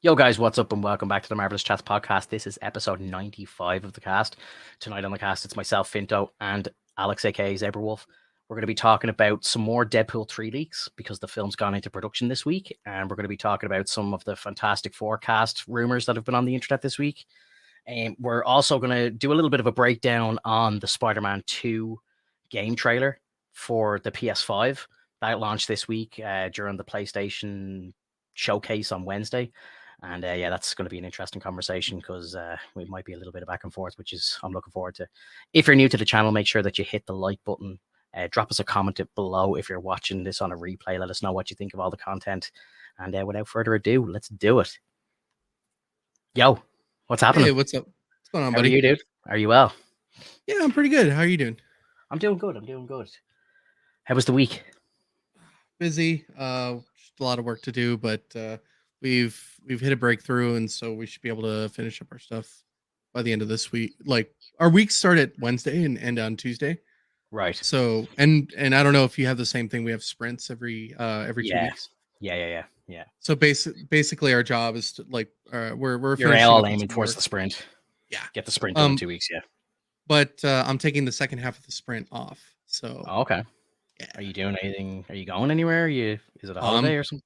Yo, guys, what's up, and welcome back to the Marvelous Chats podcast. This is episode 95 of the cast. Tonight on the cast, it's myself, Finto, and Alex, aka Zebrewolf. We're going to be talking about some more Deadpool 3 leaks because the film's gone into production this week, and we're going to be talking about some of the Fantastic Four cast rumors that have been on the internet this week. And we're also going to do a little bit of a breakdown on the Spider-Man 2 game trailer for the PS5 that launched this week during the PlayStation showcase on Wednesday. And yeah, that's going to be an interesting conversation because we might be a little bit of back and forth, which is I'm looking forward to. If you're new to the channel, make sure that you hit the like button. Drop us a comment below if you're watching this on a replay. Let us know what you think of all the content. And without further ado, let's do it. Yo, what's happening? Hey, what's up? What's going on, How buddy? are you, dude? Are you well? Yeah, I'm pretty good. How are you doing? I'm doing good. I'm doing good. How was the week? Busy. Just a lot of work to do, but we've hit a breakthrough, and so we should be able to finish up our stuff by the end of this week. Like our weeks start at Wednesday and end on Tuesday. Right. So and I don't know if you have the same thing. We have sprints every 2 weeks. Yeah. So basically, our job is to we're You're finishing all up aiming some towards work. the sprint. Yeah. Get the sprint done in 2 weeks. Yeah. But I'm taking the second half of the sprint off. So okay. Yeah. Are you doing anything? Are you going anywhere? Is it a holiday or something?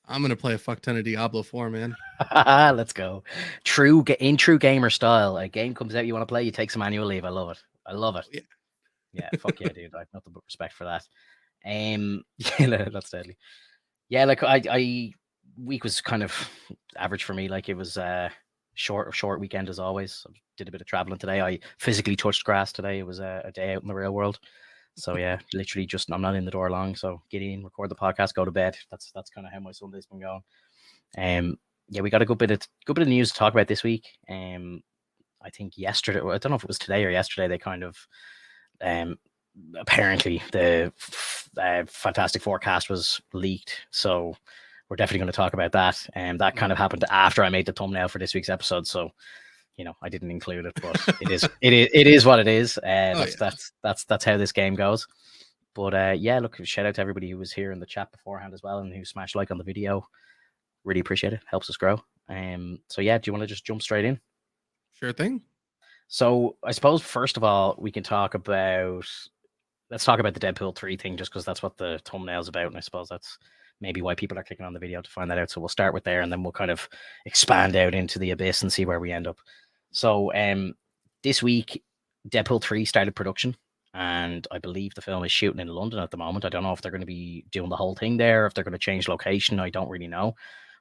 I'm gonna play a fuck ton of Diablo 4, man. Let's go. In true gamer style. A game comes out you want to play, you take some annual leave. I love it. Yeah. Yeah, fuck yeah, dude. I have nothing but respect for that. Yeah, that's deadly. Yeah, like I week was kind of average for me. Like it was short weekend as always. I did a bit of traveling today. I physically touched grass today. It was a day out in the real world. So yeah, literally just I'm not in the door long. So get in, record the podcast, go to bed. That's kind of how my Sunday's been going. Yeah, we got a good bit of news to talk about this week. I think yesterday, I don't know if it was today or yesterday, they kind of apparently the Fantastic Four cast was leaked. So we're definitely going to talk about that. And that kind of happened after I made the thumbnail for this week's episode. So I didn't include it, but it is what it is. That's how this game goes. But yeah, look, shout out to everybody who was here in the chat beforehand as well and who smashed like on the video. Really appreciate it. Helps us grow. So yeah, do you want to just jump straight in? Sure thing. So I suppose first of all, we can talk about let's talk about the Deadpool 3 thing, just because that's what the thumbnail's about, and I suppose that's maybe why people are clicking on the video to find that out. So we'll start with there, and then we'll kind of expand out into the abyss and see where we end up. So this week, Deadpool 3 started production, and I believe the film is shooting in London at the moment. I don't know if they're going to be doing the whole thing there, if they're going to change location. I don't really know.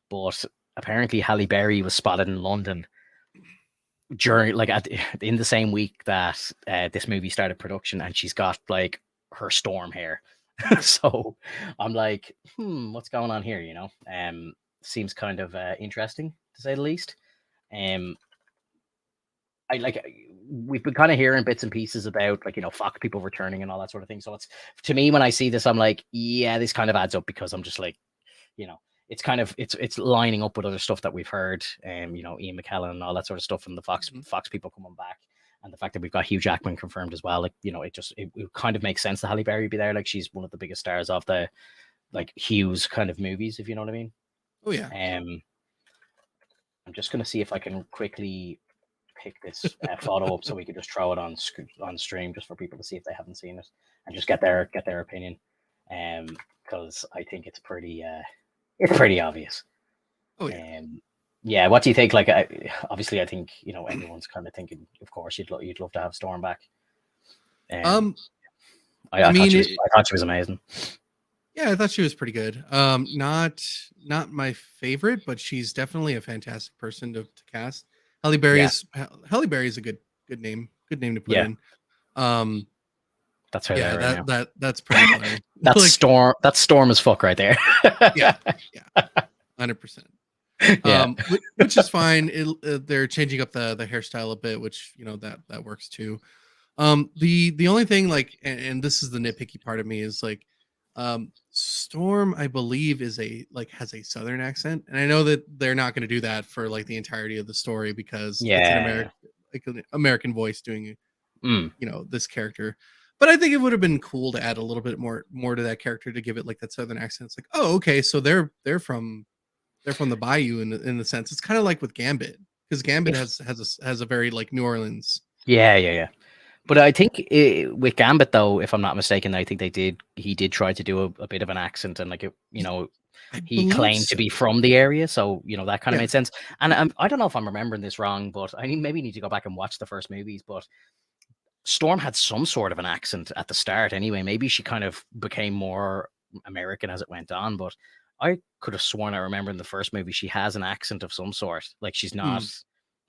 But apparently Halle Berry was spotted in London during in the same week that this movie started production, and she's got like her storm hair. So I'm like, what's going on here? Seems kind of interesting to say the least. We've been kind of hearing bits and pieces about Fox people returning and all that sort of thing. So it's, to me, when I see this, I'm like, yeah, this kind of adds up, because I'm just like, it's kind of it's lining up with other stuff that we've heard, Ian McKellen and all that sort of stuff, and the Fox people coming back, and the fact that we've got Hugh Jackman confirmed as well. Like, it kind of makes sense that Halle Berry be there. Like, she's one of the biggest stars of the Hugh's kind of movies, if you know what I mean. Oh yeah. I'm just gonna see if I can quickly pick this photo up so we can just throw it on stream, just for people to see if they haven't seen it and just get their opinion. Because I think it's pretty obvious. Oh yeah. Yeah. What do you think? Like, obviously, I think everyone's kind of thinking, of course, you'd love to have Storm back. I thought she was amazing. Yeah, I thought she was pretty good. Not my favorite, but she's definitely a fantastic person to cast. Halle Berry is a good name. Good name to put in. That's her. Yeah, that's pretty funny. That's like, Storm. That's Storm as fuck right there. yeah, 100%. Which is fine. They're changing up the hairstyle a bit, which that works too. The only thing, and this is the nitpicky part of me, is like, Storm, I believe, has a Southern accent, and I know that they're not going to do that for like the entirety of the story, because it's an American voice doing this character. But I think it would have been cool to add a little bit more to that character, to give it like that Southern accent. It's like, oh, okay, so they're from they're from the bayou in the sense. It's kind of like with Gambit, because Gambit If has a very like New Orleans. yeah. But I think with Gambit, though, if I'm not mistaken, I think he did try to do a bit of an accent, and like I he believe claimed to so. be from the area, so that kind of Yeah. made sense. And I don't know if I'm remembering this wrong, but I maybe need to go back and watch the first movies. But Storm had some sort of an accent at the start, anyway. Maybe she kind of became more American as it went on, but I could have sworn I remember in the first movie she has an accent of some sort, like she's not Hmm.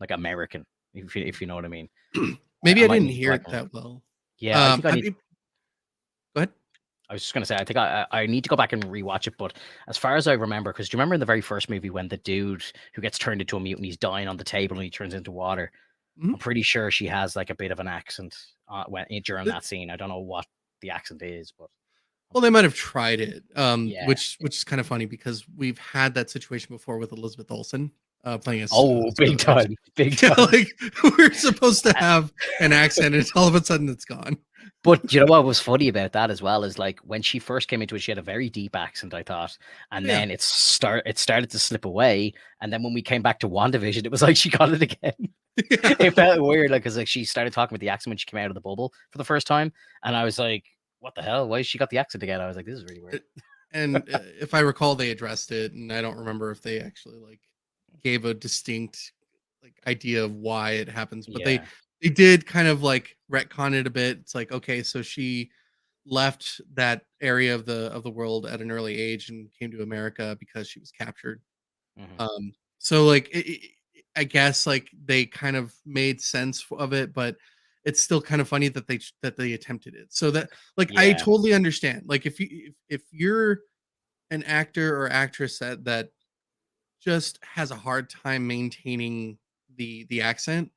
like American, if you know what I mean. Maybe I I might didn't need to go hear back it and that well. yeah, I think I I need. mean, go ahead. I was just gonna say, I think I need to go back and rewatch it. But as far as I remember, because do you remember in the very first movie when the dude who gets turned into a mutant, he's dying on the table and he turns into water? Mhm. I'm pretty sure she has like a bit of an accent during that scene. I don't know what the accent is, but I'm Well, they pretty might sure. have tried it, Yeah. which is kind of funny because we've had that situation before with Elizabeth Olsen playing as Oh, big Scarlet. time, big Yeah, time. like we're supposed to have an accent, and all of a sudden it's gone. But you know what was funny about that as well is like when she first came into it, she had a very deep accent, I thought, and Yeah, then it started to slip away. And then when we came back to WandaVision, it was like she got it again. yeah. It felt weird, like because like she started talking with the accent when she came out of the bubble for the first time, and I was like, "What the hell? Why has she got the accent again?" I was like, "This is really weird." And if I recall, they addressed it, and I don't remember if they actually like gave a distinct like idea of why it happens, but Yeah. they did kind of like retcon it a bit. It's like, okay, so she left that area of the world at an early age and came to America because she was captured. Hmm. So like I guess like they kind of made sense of it, but it's still kind of funny that they attempted it. So that like I Yeah. totally understand. Like if you're an actor or actress that just has a hard time maintaining the accent,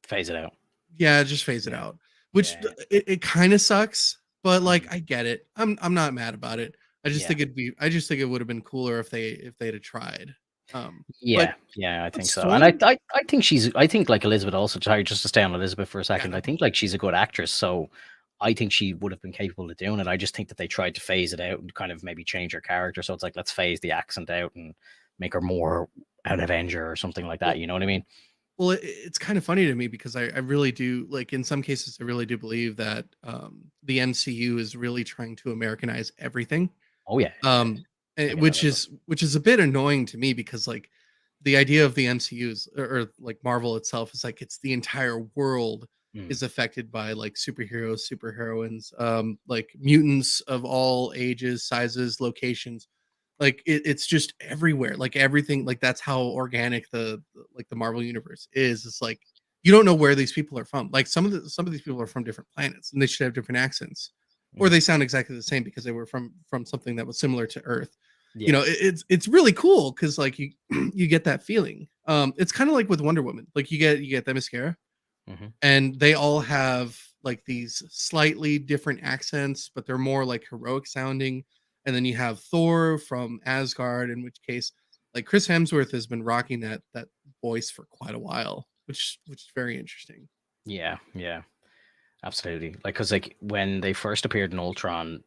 Phase it out. yeah, just phase it Yeah. out. Which Yeah. it kind of sucks, but like Mhm. I get it. I'm not mad about it. Yeah. I just think it would have been cooler if they'd have tried. But Yeah. Yeah. I think so. And Storm, I think I think like Elizabeth also. Sorry, just to stay on Elizabeth for a yeah, second. no I problem. think like she's a good actress, so I think she would have been capable of doing it. I just think that they tried to phase it out and kind of maybe change her character. So it's like let's phase the accent out and make her more an Avenger or something like that. Well, You know what I mean? it's kind of funny to me because I really do like in some cases I really do believe that the MCU is really trying to Americanize everything. Oh yeah. Yeah. Um, I get that as well. which is a bit annoying to me because like the idea of the MCU's or like Marvel itself is like it's the entire world Mm. is affected by like superheroes, superheroines, like mutants of all ages, sizes, locations. Like it's just everywhere. Like everything, like that's how organic like the Marvel universe is. It's like you don't know where these people are from. Like some of these people are from different planets and they should have different accents or Mhm. they sound exactly the same because they were from something that was similar to Earth. You Yeah. know, it's really cool because like you you get that feeling. It's kind of like with Wonder Woman. Like you get the mascara, Hmm. and they all have like these slightly different accents, but they're more like heroic sounding. And then you have Thor from Asgard, in which case, like Chris Hemsworth has been rocking that voice for quite a while, which is very interesting. Yeah. Yeah. Absolutely. Like, because like when they first appeared in Ultron,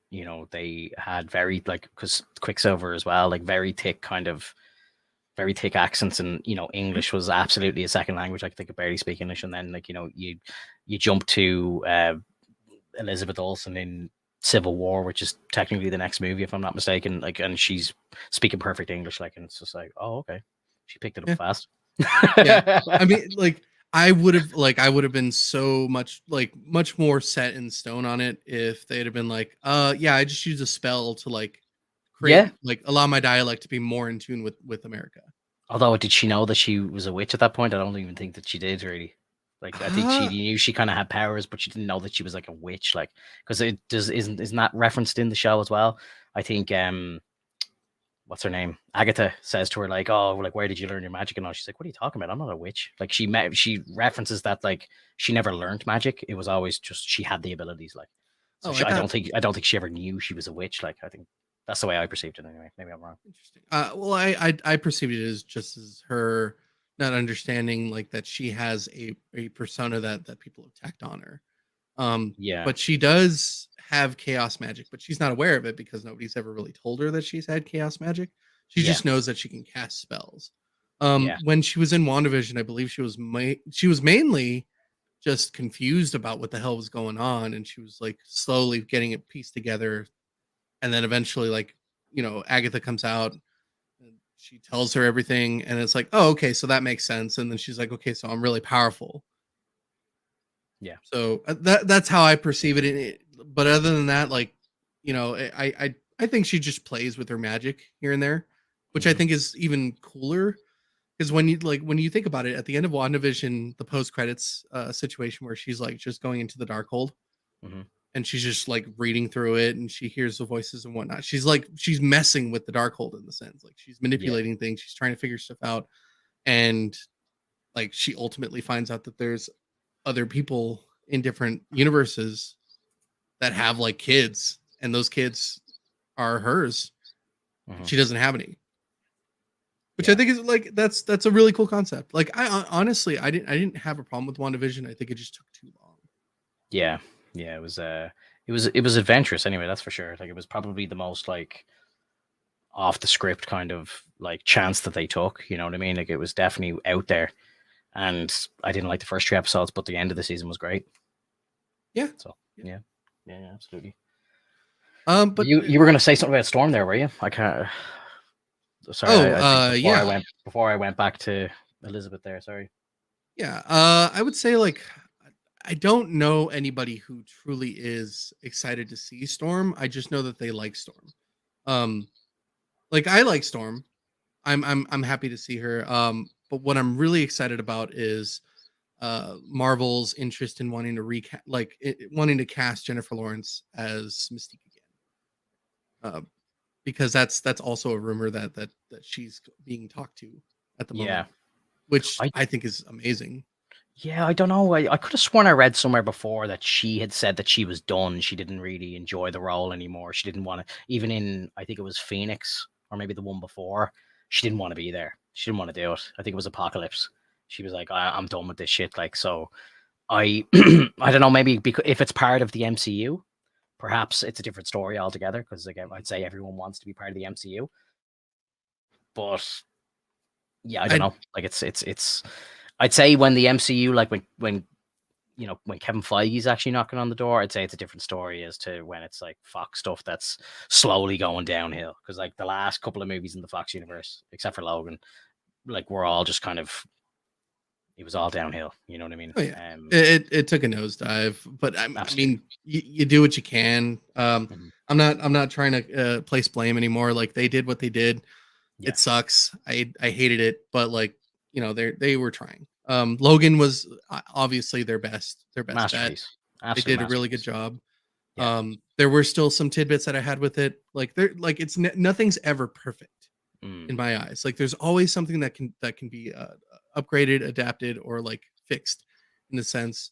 they had very like because Quicksilver as well, like very thick accents, and Mhm. English was absolutely a second language. Like they could barely speak English, and then like you jump to Elizabeth Olsen in Civil War, which is technically the next movie, if I'm not mistaken. Like, and she's speaking perfect English, like, and it's just like, oh, okay, she picked it up Yeah, fast. yeah. I mean, like I would have been so much like much more set in stone on it if they'd have been like, yeah, I just use a spell to like create Yeah. like allow my dialect to be more in tune with America. Although, did she know that she was a witch at that point? I don't even think that she did really. Like, I think she Uh, knew she kind of had powers, but she didn't know that she was like a witch. Like, because it does isn't that referenced in the show as well? I think what's her name? Agatha says to her like, "Oh, like where did you learn your magic?" And all. She's like, "What are you talking about? I'm not a witch." Like she references that like she never learned magic. It was always just she had the abilities. Like, so oh, I thought I don't think she ever knew she was a witch. Like, I think that's the way I perceived it anyway. Maybe I'm wrong. interesting. Well, I perceived it as just as her not understanding like that she has a persona that people have tacked on her. Yeah. But she does have chaos magic, but she's not aware of it because nobody's ever really told her that she's had chaos magic. She Yeah. just knows that she can cast spells. Yeah. When she was in WandaVision, I believe she was mainly just confused about what the hell was going on, and she was like slowly getting it pieced together. And then eventually, like, Agatha comes out and she tells her everything, and it's like, oh, okay, so that makes sense. And then she's like, okay, so I'm really powerful. Yeah. So that's how I perceive it. But other than that, like, I think she just plays with her magic here and there, which I think is even cooler. Because when you think about it, at the end of WandaVision, the post credits situation where she's like just going into the Darkhold, Mm-hmm. and she's just like reading through it, and she hears the voices and whatnot. She's messing with the Darkhold in the sense, like she's manipulating things. She's trying to figure stuff out, and like she ultimately finds out that there's other people in different universes that have like kids, and those kids are hers. Mm-hmm. She doesn't have any, which I think is like that's a really cool concept. Like I honestly I didn't have a problem with WandaVision. I think it just took too long. Yeah. It was adventurous anyway, that's for sure. Like it was probably the most like off the script kind of like chance that they took, you know what I mean? Like it was definitely out there. And I didn't like the first 3 episodes, but the end of the season was great. Yeah. So yeah, absolutely. But you were gonna say something about Storm there, were you? I can't. Sorry. Before I went back to Elizabeth there. Sorry. Yeah. I would say like I don't know anybody who truly is excited to see Storm. I just know that they like Storm. Like I like Storm. I'm happy to see her. But what I'm really excited about is Marvel's interest in wanting to wanting to cast Jennifer Lawrence as Mystique again. Because that's also a rumor that she's being talked to at the moment, which I think is amazing. Yeah, I don't know. I could have sworn I read somewhere before that she had said that she was done. She didn't really enjoy the role anymore. She didn't want to, even in, I think it was Phoenix or maybe the one before, she didn't want to be there. She didn't want to do it. I think it was Apocalypse. She was like, I'm done with this shit. Like, so I, I don't know, maybe because if it's part of the MCU, perhaps it's a different story altogether. Because again, I'd say everyone wants to be part of the MCU. But yeah, I don't know. Like it's I'd say when the MCU, like when Kevin Feige's actually knocking on the door, I'd say it's a different story as to when it's like Fox stuff that's slowly going downhill. Because like the last couple of movies in the Fox universe, except for Logan, like we're all just kind of, it was all downhill. You know what I mean? Oh, yeah. It took a nosedive, but I mean, you do what you can. I'm not trying to place blame anymore. Like they did what they did. Yeah. It sucks. I hated it, but like they were trying. Logan was obviously their best bet. They did a really good job. Yeah. There were still some tidbits that I had with it. Like it's nothing's ever perfect in my eyes. Like there's always something that can be upgraded, adapted, or like fixed in a sense.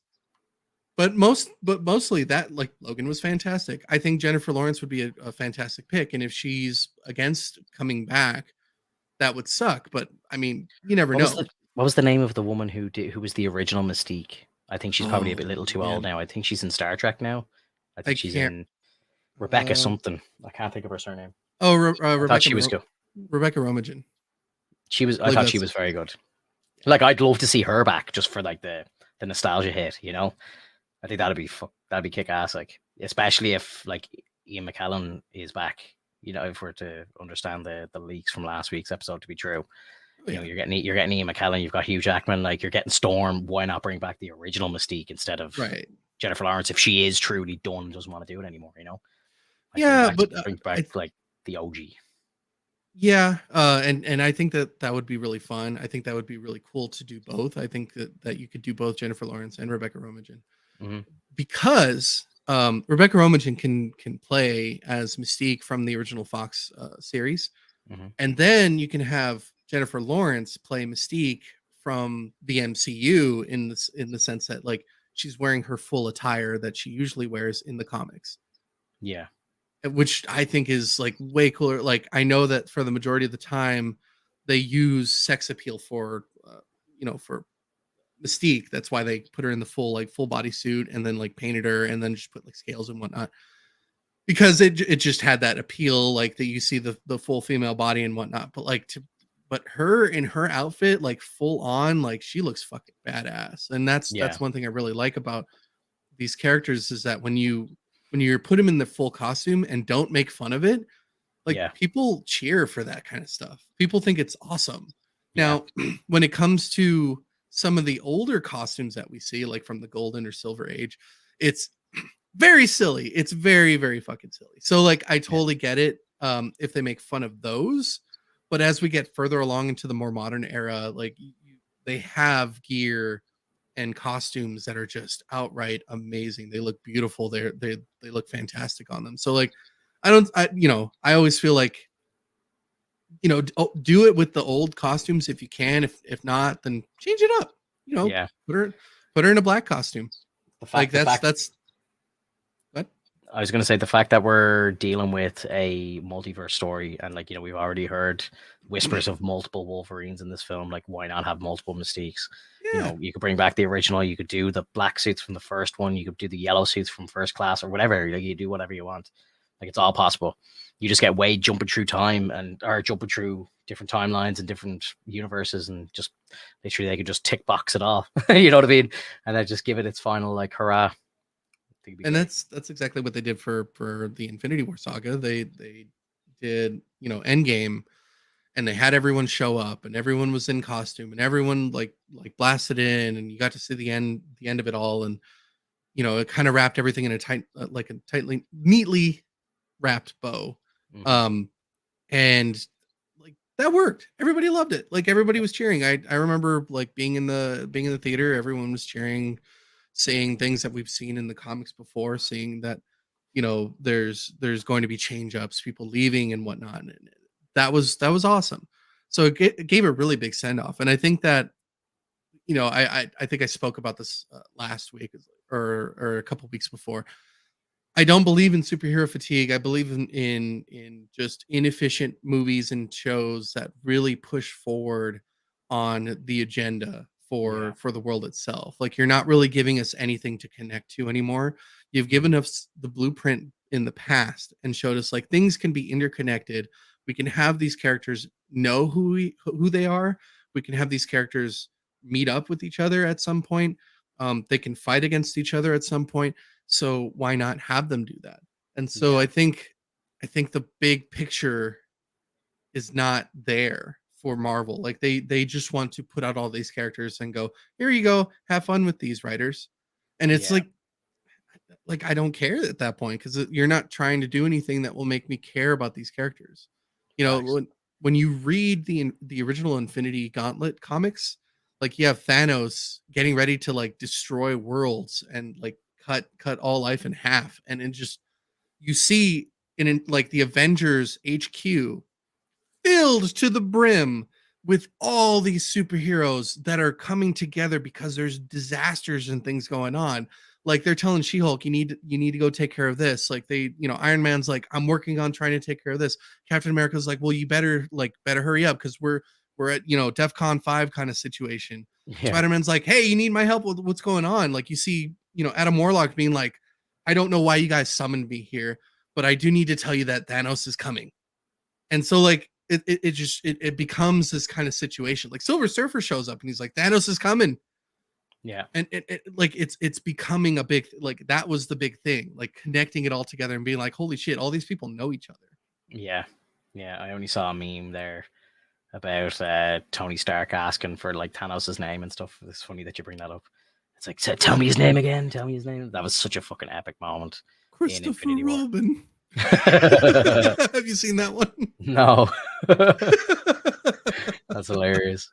But mostly that, like, Logan was fantastic. I think Jennifer Lawrence would be a fantastic pick, and if she's against coming back, that would suck. But I mean, you never know. What was the name of the woman who was the original Mystique? I think she's probably a little too old now. I think she's in Star Trek now. I think she's in Rebecca something. I can't think of her surname. Oh, Rebecca. I thought she was good. Rebecca Romijn. I thought she was very good. Like I'd love to see her back just for like the nostalgia hit. You know, I think that'd be kick ass. Like especially if like Ian McKellen is back. You know, if we're to understand the leaks from last week's episode to be true. You know, you're getting Ian McKellen, you've got Hugh Jackman, like you're getting Storm. Why not bring back the original Mystique instead of Jennifer Lawrence if she is truly done and doesn't want to do it anymore? You know, bring back like the OG. Yeah, and I think that would be really fun. I think that would be really cool to do both. I think that you could do both Jennifer Lawrence and Rebecca Romijn, because Rebecca Romijn can play as Mystique from the original Fox series, and then you can have Jennifer Lawrence play Mystique from the MCU in the sense that like she's wearing her full attire that she usually wears in the comics. Yeah. Which I think is like way cooler. Like I know that for the majority of the time they use sex appeal for for Mystique. That's why they put her in the full body suit and then like painted her and then just put like scales and whatnot. because it just had that appeal, like that you see the full female body and whatnot. But her in her outfit, like full on, like she looks fucking badass. And Yeah, that's one thing I really like about these characters is that when you put them in the full costume and don't make fun of it, like yeah, people cheer for that kind of stuff. People think it's awesome. yeah, Now, when it comes to some of the older costumes that we see, like from the golden or silver age, it's very silly. It's very, very fucking silly. So like I yeah, totally get it if they make fun of those. But as we get further along into the more modern era, like they have gear and costumes that are just outright amazing. They look beautiful. They look fantastic on them. So like I always feel like do it with the old costumes if you can. If not, then change it up. yeah. Put her in a black costume. The Like fact, the fact, that's what. I was going to say the fact that we're dealing with a multiverse story, and like we've already heard whispers of multiple Wolverines in this film. Like, why not have multiple Mystiques? Yeah, You could bring back the original. You could do the black suits from the first one. You could do the yellow suits from First Class or whatever. Like, you do whatever you want. Like, it's all possible. You just get Wade jumping through time or jumping through different timelines and different universes, and just literally they could just tick box it all. You know what I mean? And then just give it its final like hurrah. I think it'd be and great. that's exactly what they did for the Infinity War saga. They did Endgame, and they had everyone show up, and everyone was in costume, and everyone like blasted in, and you got to see the end of it all, and it kind of wrapped everything in a tight like a tightly neatly wrapped bow. Mhm. Um, and like that worked. Everybody loved it. Like everybody was cheering. I remember like being in the theater. Everyone was cheering, saying things that we've seen in the comics before, seeing that there's going to be change ups, people leaving and whatnot. And that was awesome. So it gave a really big send off. And I think that I think I spoke about this last week or a couple weeks before. I don't believe in superhero fatigue. I believe in just inefficient movies and shows that really push forward on the agenda Yeah. for the world itself. Like you're not really giving us anything to connect to anymore. You've Mhm. given us the blueprint in the past and showed us like things can be interconnected. We can have these characters know who they are. We can have these characters meet up with each other at some point. They can fight against each other at some point, so why not have them do that? And so Yeah. I think the big picture is not there for Marvel. Like they just want to put out all these characters and go, "Here you go, have fun with these writers." And it's Yeah. like I don't care at that point cuz you're not trying to do anything that will make me care about these characters. You know, Facts. when you read the original Infinity Gauntlet comics, like you have Thanos getting ready to like destroy worlds and like cut all life in half, and it just you see in like the Avengers HQ filled to the brim with all these superheroes that are coming together because there's disasters and things going on. Like they're telling She-Hulk, you need to go take care of this. Like Iron Man's like, I'm working on trying to take care of this. Captain America's like, well, you better hurry up because we're at DEFCON 5 kind of situation. Yeah. Spider-Man's like, hey, you need my help with what's going on. Like you see, Adam Warlock being like, I don't know why you guys summoned me here, but I do need to tell you that Thanos is coming. And so like it becomes this kind of situation. Like Silver Surfer shows up and he's like, Thanos is coming. Yeah. And like it's becoming a big like that was the big thing, like connecting it all together and being like, holy shit, all these people know each other. Yeah. Yeah. I only saw a meme there about Tony Stark asking for like Thanos' name and stuff. It's funny that you bring that up. It's like, tell me his name again. Tell me his name. That was such a fucking epic moment in Christopher Infinity War. Robin. Have you seen that one? No. That's hilarious.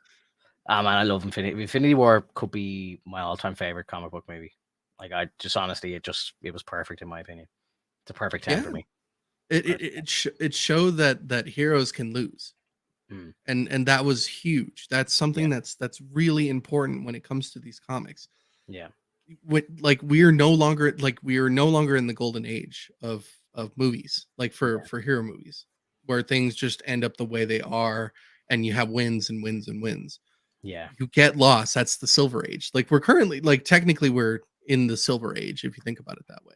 Ah man, I love Infinity. Infinity War could be my all-time favorite comic book movie. Like I just honestly, it was perfect in my opinion. It's a perfect 10 for Yeah. me. It it Perfect it, 10. it, sh- it showed that heroes can lose. Mm, And that was huge. That's yeah, something that's really important when it comes to these comics. yeah, Like we are no longer in the golden age of movies, like yeah, for hero movies, where things just end up the way they are, and you have wins and wins and wins. yeah, You get lost. That's the silver age. Like we're currently like technically we're in the silver age if you think about it that way.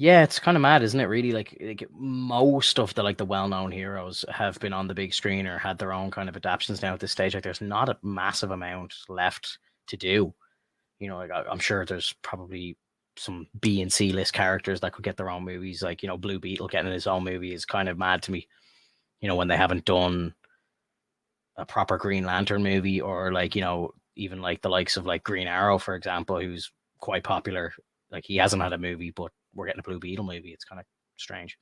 Yeah, it's kind of mad, isn't it? Really, like most of the the well-known heroes have been on the big screen or had their own kind of adaptations now at this stage. Like, there's not a massive amount left to do. Like I'm sure there's probably some B and C list characters that could get their own movies. Like Blue Beetle getting his own movie is kind of mad to me. When they haven't done a proper Green Lantern movie, or even like the likes of like Green Arrow, for example, who's quite popular. Like, he hasn't had a movie, but we're getting a Blue Beetle movie. It's kind of strange.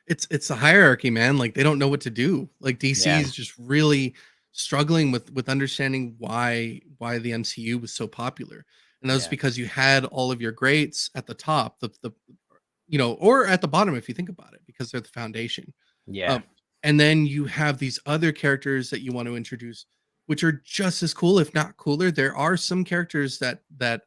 It's a hierarchy, man. Like, they don't know what to do. Like, DC Yeah, is just really struggling with understanding why the MCU was so popular. And that was yeah, because you had all of your greats at the top, the or at the bottom if you think about it, because they're the foundation. yeah, Um, and then you have these other characters that you want to introduce, which are just as cool, if not cooler. There are some characters that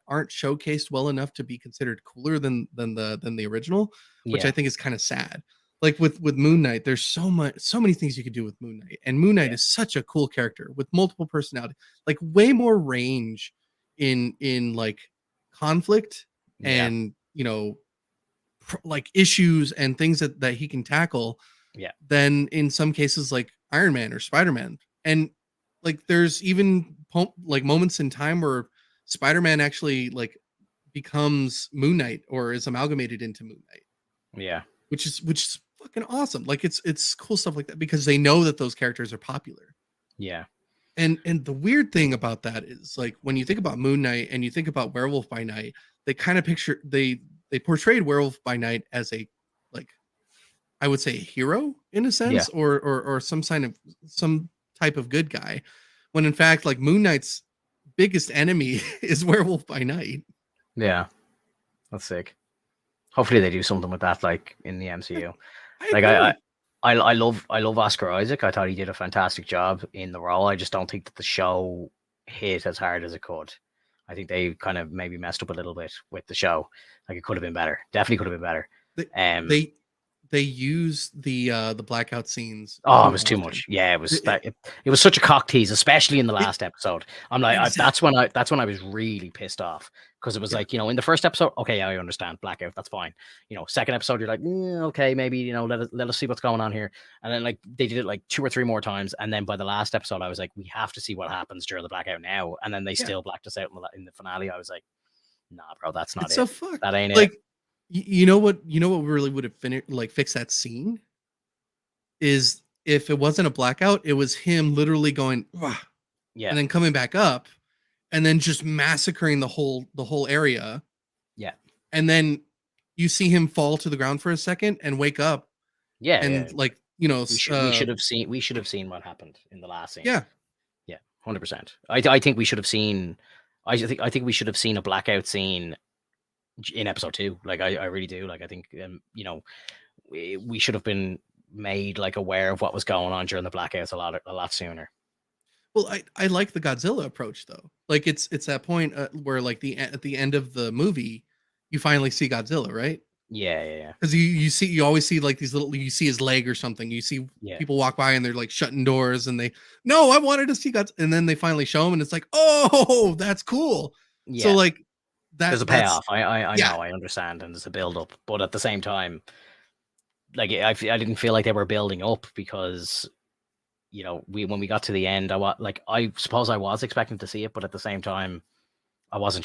aren't showcased well enough to be considered cooler than the original, which I yeah, think is kind of sad. Like with Moon Knight, there's so many things you could do with Moon Knight, and Moon Knight yeah, is such a cool character with multiple personality, like way more range in like conflict yeah, and like issues and things that he can tackle yeah, than in some cases like Iron Man or Spider-Man. And like there's even like moments in time where Spider-Man actually like becomes Moon Knight or is amalgamated into Moon Knight, yeah, which is fucking awesome. Like it's cool stuff like that because they know that those characters are popular. yeah, And the weird thing about that is like when you think about Moon Knight and you think about Werewolf by Night, they kind of they portrayed Werewolf by Night as a like I would say a hero in a yeah, sense, or some type of good guy, when in fact like Moon Knight's biggest enemy is Werewolf by Night. yeah. That's sick. Hopefully they do something with that, like in the I, MCU. I Like I, agree. I love Oscar Isaac. I thought he did a fantastic job in the role. I just don't think that the show hit as hard as it could. I think they kind of maybe messed up a little bit with the show. Like, it could have been better. Definitely could have been better. They Um, they they use the blackout scenes Oh, it too was too often. much. Yeah, it was It, that. It was such a cock tease, especially in the it, last episode. I'm like, exactly. that's when I was really pissed off, because it was Yeah. like, in the first episode, okay, I understand blackout, that's fine. Second episode, you're like, okay, maybe let us see what's going on here, and then like they did it like two or three more times, and then by the last episode, I was like, we have to see what happens during the blackout now, and then they Yeah. still blacked us out in the finale. I was like, nah, bro, that's not It's so it. fucked. That ain't it. Like you know what really would have fixed that scene is if it wasn't a blackout, it was him literally going, "Wah," and Yeah, then coming back up and then just massacring the whole area. yeah, And then you see him fall to the ground for a second and wake up yeah, yeah. and like, We should have seen what happened in the last scene. yeah. Yeah, 100%. I think we should have seen. I think we should have seen a blackout scene in episode two. Like, I really do. Like, I think we should have been made like aware of what was going on during the blackouts a lot sooner. Well, I like the Godzilla approach though. Like it's that point where like at the end of the movie, you finally see Godzilla, right? Yeah, yeah, yeah, Because you always see like these little, you see his leg or something. You see yeah, people walk by and they're like shutting doors and they, no, I wanted to see Godzilla, and then they finally show him and it's like, oh, that's cool. So yeah. like There's a that's payoff. I yeah. know. I understand, and there's a build up, but at the same time, like, I didn't feel like they were building up, because when we got to the end, I suppose I was expecting to see it, but at the same time, I wasn't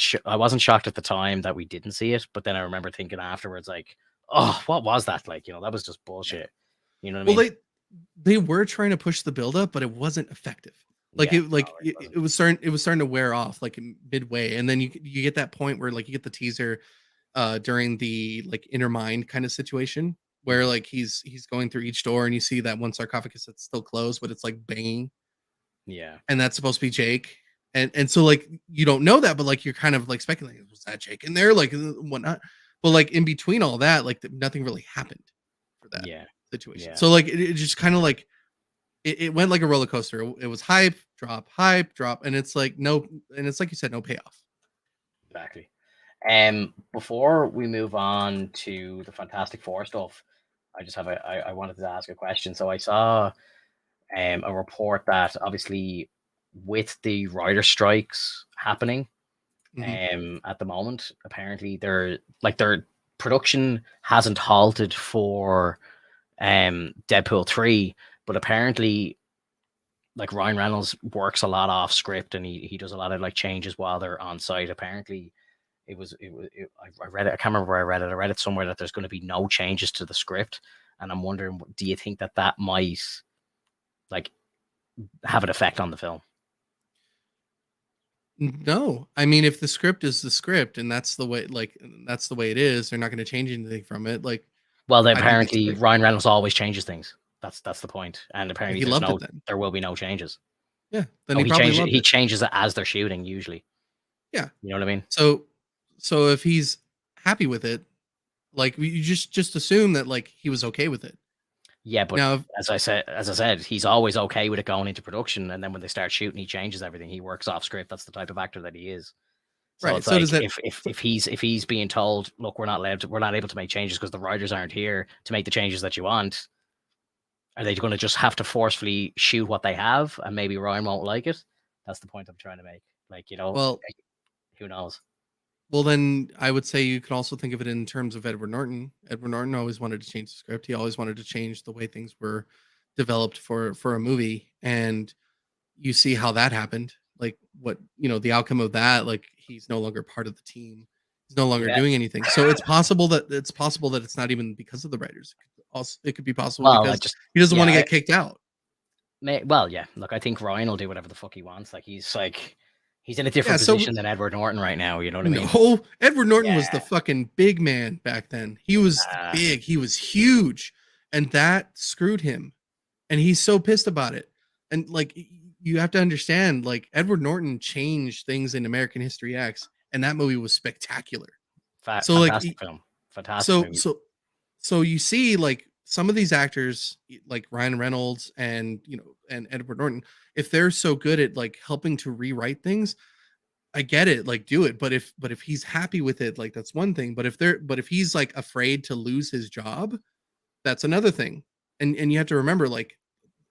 shocked at the time that we didn't see it, but then I remember thinking afterwards, like, oh, what was that? Like, that was just Yeah. bullshit. You know what I Well, mean? they were trying to push the build up, but it wasn't effective. Like Yeah, it no, like it it, wasn't. it was starting to wear off like midway, and then you get that point where like you get the teaser during the like inner mind kind of situation where Mhm. like he's going through each door and you see that one sarcophagus that's still closed but it's like banging, Yeah, and that's supposed to be Jake. And so like you don't know that, but like you're kind of like speculating, was that Jake in there, like whatnot. But like in between all that, like nothing really happened for that yeah, situation. yeah, So like it just kind of like it went like a roller coaster. It was hype, drop, and it's like no, and it's like you said, no payoff. exactly. Before we move on to the Fantastic Four stuff, I wanted to ask a question. So I saw a report that obviously, with the writer strikes happening Mhm. at the moment, apparently they're production hasn't halted for Deadpool 3, but apparently like Ryan Reynolds works a lot off script, and he does a lot of like changes while they're on site. Apparently I read it, I can't remember where I read it somewhere that there's going to be no changes to the script, and I'm wondering, do you think that might like have an effect on the film? No, I mean, if the script is the script and that's the way, that's the way it is, they're not going to change anything from it. Like, Well, I think it's apparently great. Ryan Reynolds always changes things. That's the point, and apparently He loved it then. there will be no changes. Yeah, then Oh, he probably loved he it. changes it as they're shooting usually. Yeah. You know what I mean? So, so if he's happy with it, like you just assume that like he was okay with it. Yeah, but Now, as I said, he's always okay with it going into production, and then when they start shooting, he changes everything. He works off script. That's the type of actor that he is. So right. it's So like does that? if he's being told, look, we're not able to make changes because the writers aren't here to make the changes that you want. Are they going to just have to forcefully shoot what they have, and maybe Ryan won't like it? That's the point I'm trying to make. Like, Well, who knows? well, then I would say you could also think of it in terms of Edward Norton. Edward Norton always wanted to change the script. He always wanted to change the way things were developed for a movie, and you see how that happened. Like what the outcome of that. Like he's no longer part of the team. He's no longer Yeah. doing anything. So it's possible that it's not even because of the writers. It could be possible Well, because he doesn't want to get kicked out. Well, yeah. Look, I think Ryan will do whatever the fuck he wants. Like he's in a different So position than Edward Norton right now. You know what I mean? no, Edward Norton was Yeah. the fucking big man back then. He was big. He was huge, and that screwed him. And he's so pissed about it. And like you have to understand, like Edward Norton changed things in American History X, and that movie was spectacular. So Fantastic film. Fantastic movie. So you see like some of these actors like Ryan Reynolds and and Edward Norton, if they're so good at like helping to rewrite things, I get it, like do it. But if he's happy with it, like that's one thing. But if he's like afraid to lose his job, that's another thing. And you have to remember, like,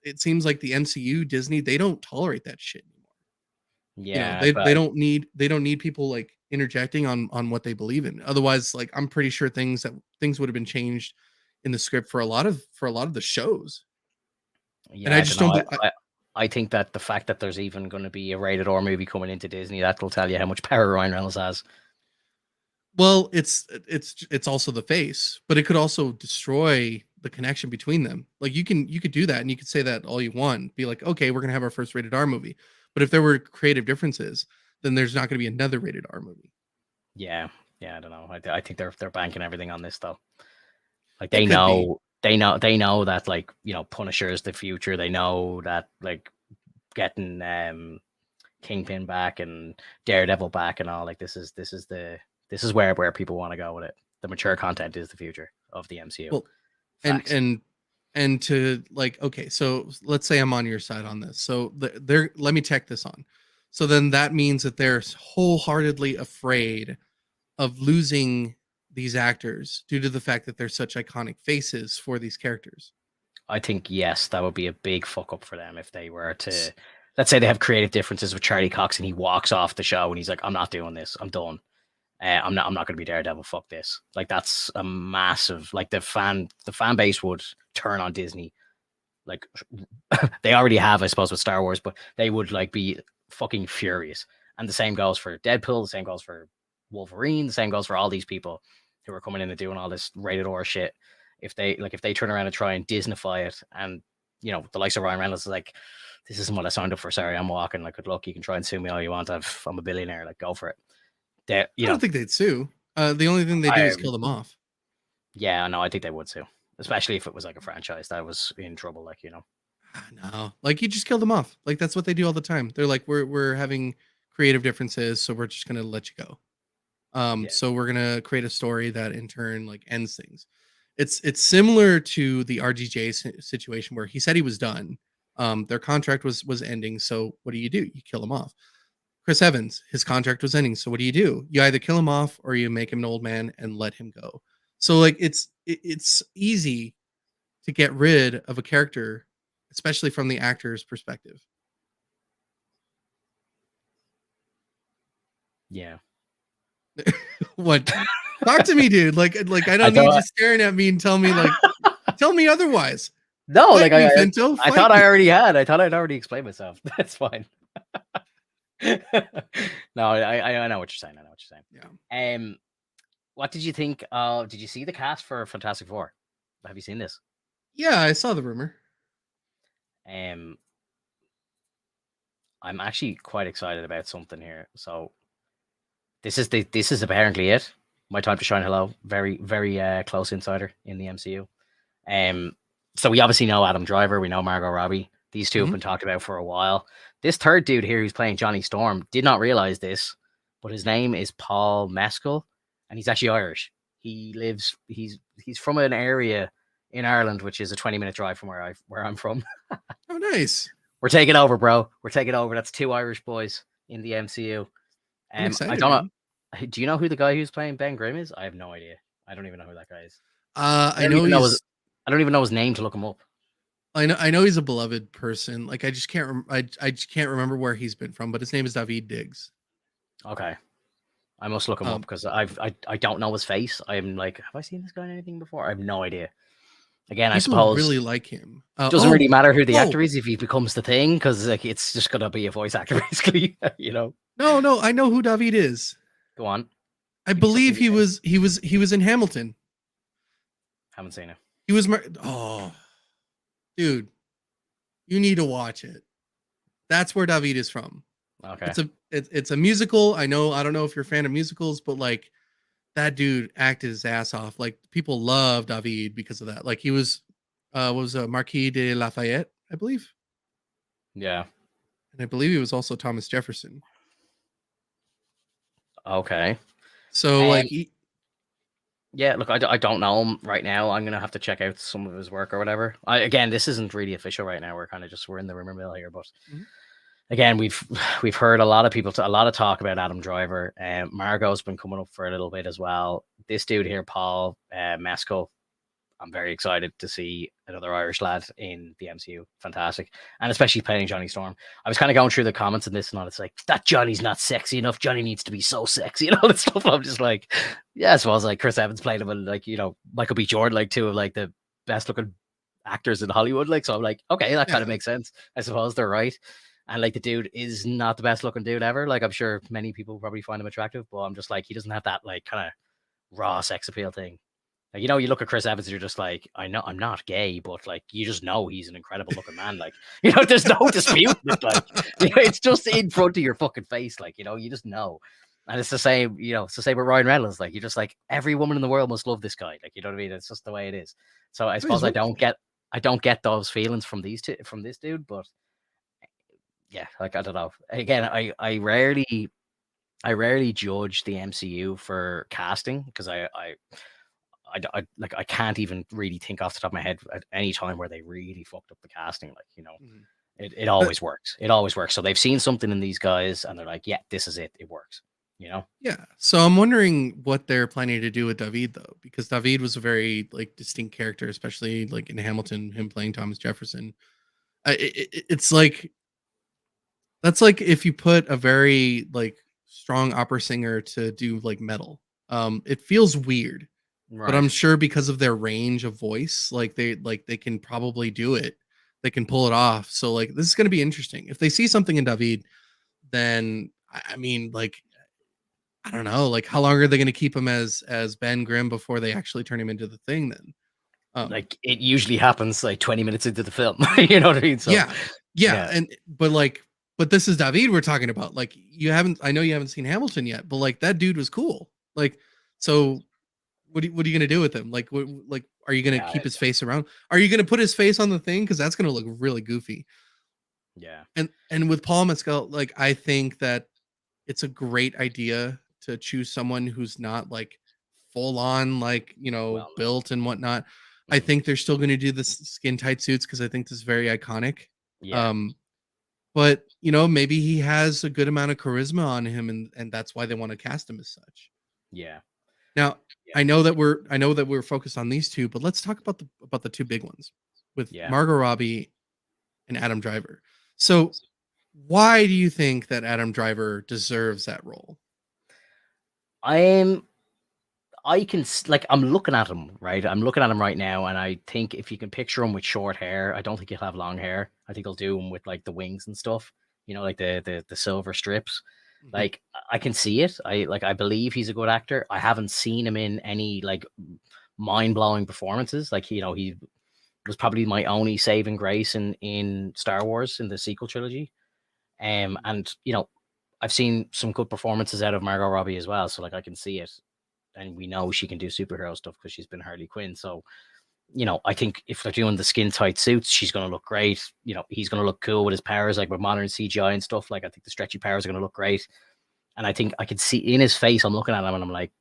it seems like the MCU, Disney, they don't tolerate that shit anymore. Yeah, they don't need people like interjecting on what they believe in. Otherwise, like I'm pretty sure things would have been changed in the script for a lot of the shows. Yeah, And I just don't. I think that the fact that there's even going to be a rated R movie coming into Disney, that will tell you how much power Ryan Reynolds has. Well, it's also the face, but it could also destroy the connection between them. Like you could do that, and you could say that all you want. Be like, okay, we're gonna have our first rated R movie, but if there were creative differences, then there's not gonna be another rated R movie. Yeah, I don't know. I think they're banking everything on this though. Like they know that like Punisher is the future. They know that like getting Kingpin back and Daredevil back and all, like this is where people want to go with it. The mature content is the future of the MCU. Well, and to like, okay, so let's say I'm on your side on this. So let me check this on. So then that means that they're wholeheartedly afraid of losing these actors due to the fact that they're such iconic faces for these characters. I think yes, that would be a big fuck up for them if they were to, let's say they have creative differences with Charlie Cox and he walks off the show and he's like, I'm not doing this, I'm done. I'm not going to be Daredevil. Fuck this. Like that's a massive. Like the fan base would turn on Disney. Like they already have, I suppose, with Star Wars, but they would like be fucking furious. And the same goes for Deadpool. The same goes for Wolverine. The same goes for all these people who are coming in and doing all this rated R shit. If they turn around and try and Disneyfy it, and the likes of Ryan Reynolds is like, this isn't what I signed up for. Sorry, I'm walking. Like, good luck. You can try and sue me all you want. I'm a billionaire. Like, go for it. I don't think they'd sue. The only thing they do is kill them off. Yeah, no, I think they would sue, especially if it was like a franchise that was in trouble. Like no, like you just kill them off. Like that's what they do all the time. They're like, we're having creative differences, so we're just gonna let you go. So we're gonna create a story that in turn like ends things. It's similar to the RDJ situation where he said he was done. Their contract was ending. So what do? You kill them off. Chris Evans, his contract was ending. So what do? You either kill him off or you make him an old man and let him go. So like it's easy to get rid of a character, especially from the actor's perspective. Yeah. What? Talk to me, dude. Like I don't need you staring at me and tell me otherwise. No, Fight me, Finto. I Fight thought me. I already had. I thought I'd already explained myself. That's fine. No, I know what you're saying. I know what you're saying. Yeah. What did you think? Did you see the cast for Fantastic Four? Have you seen this? Yeah, I saw the rumor. I'm actually quite excited about something here. So this is apparently it. My time to shine. Hello, very close insider in the MCU. So we obviously know Adam Driver. We know Margot Robbie. These two have been talked about for a while. This third dude here who's playing Johnny Storm did not realize this, but his name is Paul Mescal, and he's actually Irish. He's from an area in Ireland, which is a 20-minute drive from where I'm from. Oh, nice. We're taking over, bro. We're taking over. That's two Irish boys in the MCU. I'm excited, I don't know. Do you know who the guy who's playing Ben Grimm is? I have no idea. I don't even know who that guy is. I don't even know his name to look him up. I know he's a beloved person. Like I just can't remember where he's been from, but his name is David Diggs. Okay. I must look him up because I don't know his face. I'm like, have I seen this guy in anything before? I have no idea. Again, I suppose really like him. Doesn't really matter who the actor is if he becomes the thing, because like it's just gonna be a voice actor basically, you know. No, I know who David is. Go on. I believe he was in Hamilton. Haven't seen it. He was dude, you need to watch it. That's where David is from. Okay. It's a musical. I don't know if you're a fan of musicals, but like that dude acted his ass off. Like people love David because of that. Like he was Marquis de Lafayette, I believe. Yeah. And I believe he was also Thomas Jefferson. Okay. So yeah, look, I don't know him right now. I'm gonna have to check out some of his work or whatever. Again, this isn't really official right now. We're kind of we're in the rumor mill here, but again, we've heard a lot of talk about Adam Driver. Margot's been coming up for a little bit as well. This dude here, Paul Mescal, I'm very excited to see another Irish lad in the MCU. Fantastic. And especially playing Johnny Storm. I was kind of going through the comments in this and all. It's like, that Johnny's not sexy enough. Johnny needs to be so sexy and all that stuff. I'm just like, yeah, I suppose like Chris Evans played him, and like, you know, Michael B. Jordan, like two of like the best looking actors in Hollywood. Like, so I'm like, okay, that kind of makes sense. I suppose they're right. And like the dude is not the best looking dude ever. Like I'm sure many people probably find him attractive, but I'm just like, he doesn't have that like kind of raw sex appeal thing. Like, you know, you look at Chris Evans, you're just like, I know I'm not gay, but like, you just know he's an incredible looking man. Like, you know, there's no dispute. Like, you know, it's just in front of your fucking face. Like, you know, you just know. And it's the same, you know, it's the same with Ryan Reynolds. Like, you're just like, every woman in the world must love this guy. Like, you know what I mean? It's just the way it is. So I suppose I don't get those feelings from this dude, but yeah, like, I don't know. Again, I rarely judge the MCU for casting because I can't even really think off the top of my head at any time where they really fucked up the casting. Like, you know, it always works. It always works. So they've seen something in these guys and they're like, yeah, this is it. It works, you know? Yeah. So I'm wondering what they're planning to do with David though, because David was a very like distinct character, especially like in Hamilton, him playing Thomas Jefferson. It's like, that's like if you put a very like strong opera singer to do like metal. It feels weird. Right. But I'm sure because of their range of voice, like they can probably do it. They can pull it off. So like this is going to be interesting. If they see something in David, then I mean, like, I don't know, like how long are they going to keep him as Ben Grimm before they actually turn him into the Thing then? Like it usually happens like 20 minutes into the film. You know what I mean? So yeah. And but this is David we're talking about. Like I know you haven't seen Hamilton yet, but like that dude was cool. Like, so what are you going to do with him? Like, are you going to keep his face around? Are you going to put his face on the Thing? Because that's going to look really goofy. Yeah. And with Paul Mescal, like, I think that it's a great idea to choose someone who's not like full on, like, you know, built and whatnot. I think they're still going to do the skin tight suits because I think this is very iconic. Yeah. But you know, maybe he has a good amount of charisma on him, and that's why they want to cast him as such. Yeah. Now, I know that we're focused on these two, but let's talk about the two big ones with Margot Robbie and Adam Driver. So, why do you think that Adam Driver deserves that role? I I can like I'm looking at him, right? I'm looking at him right now, and I think if you can picture him with short hair, I don't think he'll have long hair. I think he'll do him with like the wings and stuff, like the silver strips. Mhm. Like I can see it. I believe he's a good actor. I haven't seen him in any like mind blowing performances. Like he was probably my only saving grace in Star Wars in the sequel trilogy. And I've seen some good performances out of Margot Robbie as well. So like I can see it, and we know she can do superhero stuff because she's been Harley Quinn. So I think if they're doing the skin tight suits, she's going to look great. He's going to look cool with his powers, like with modern CGI and stuff. Like I think the stretchy powers are going to look great. And I think I can see in his face, I'm looking at him and I'm like,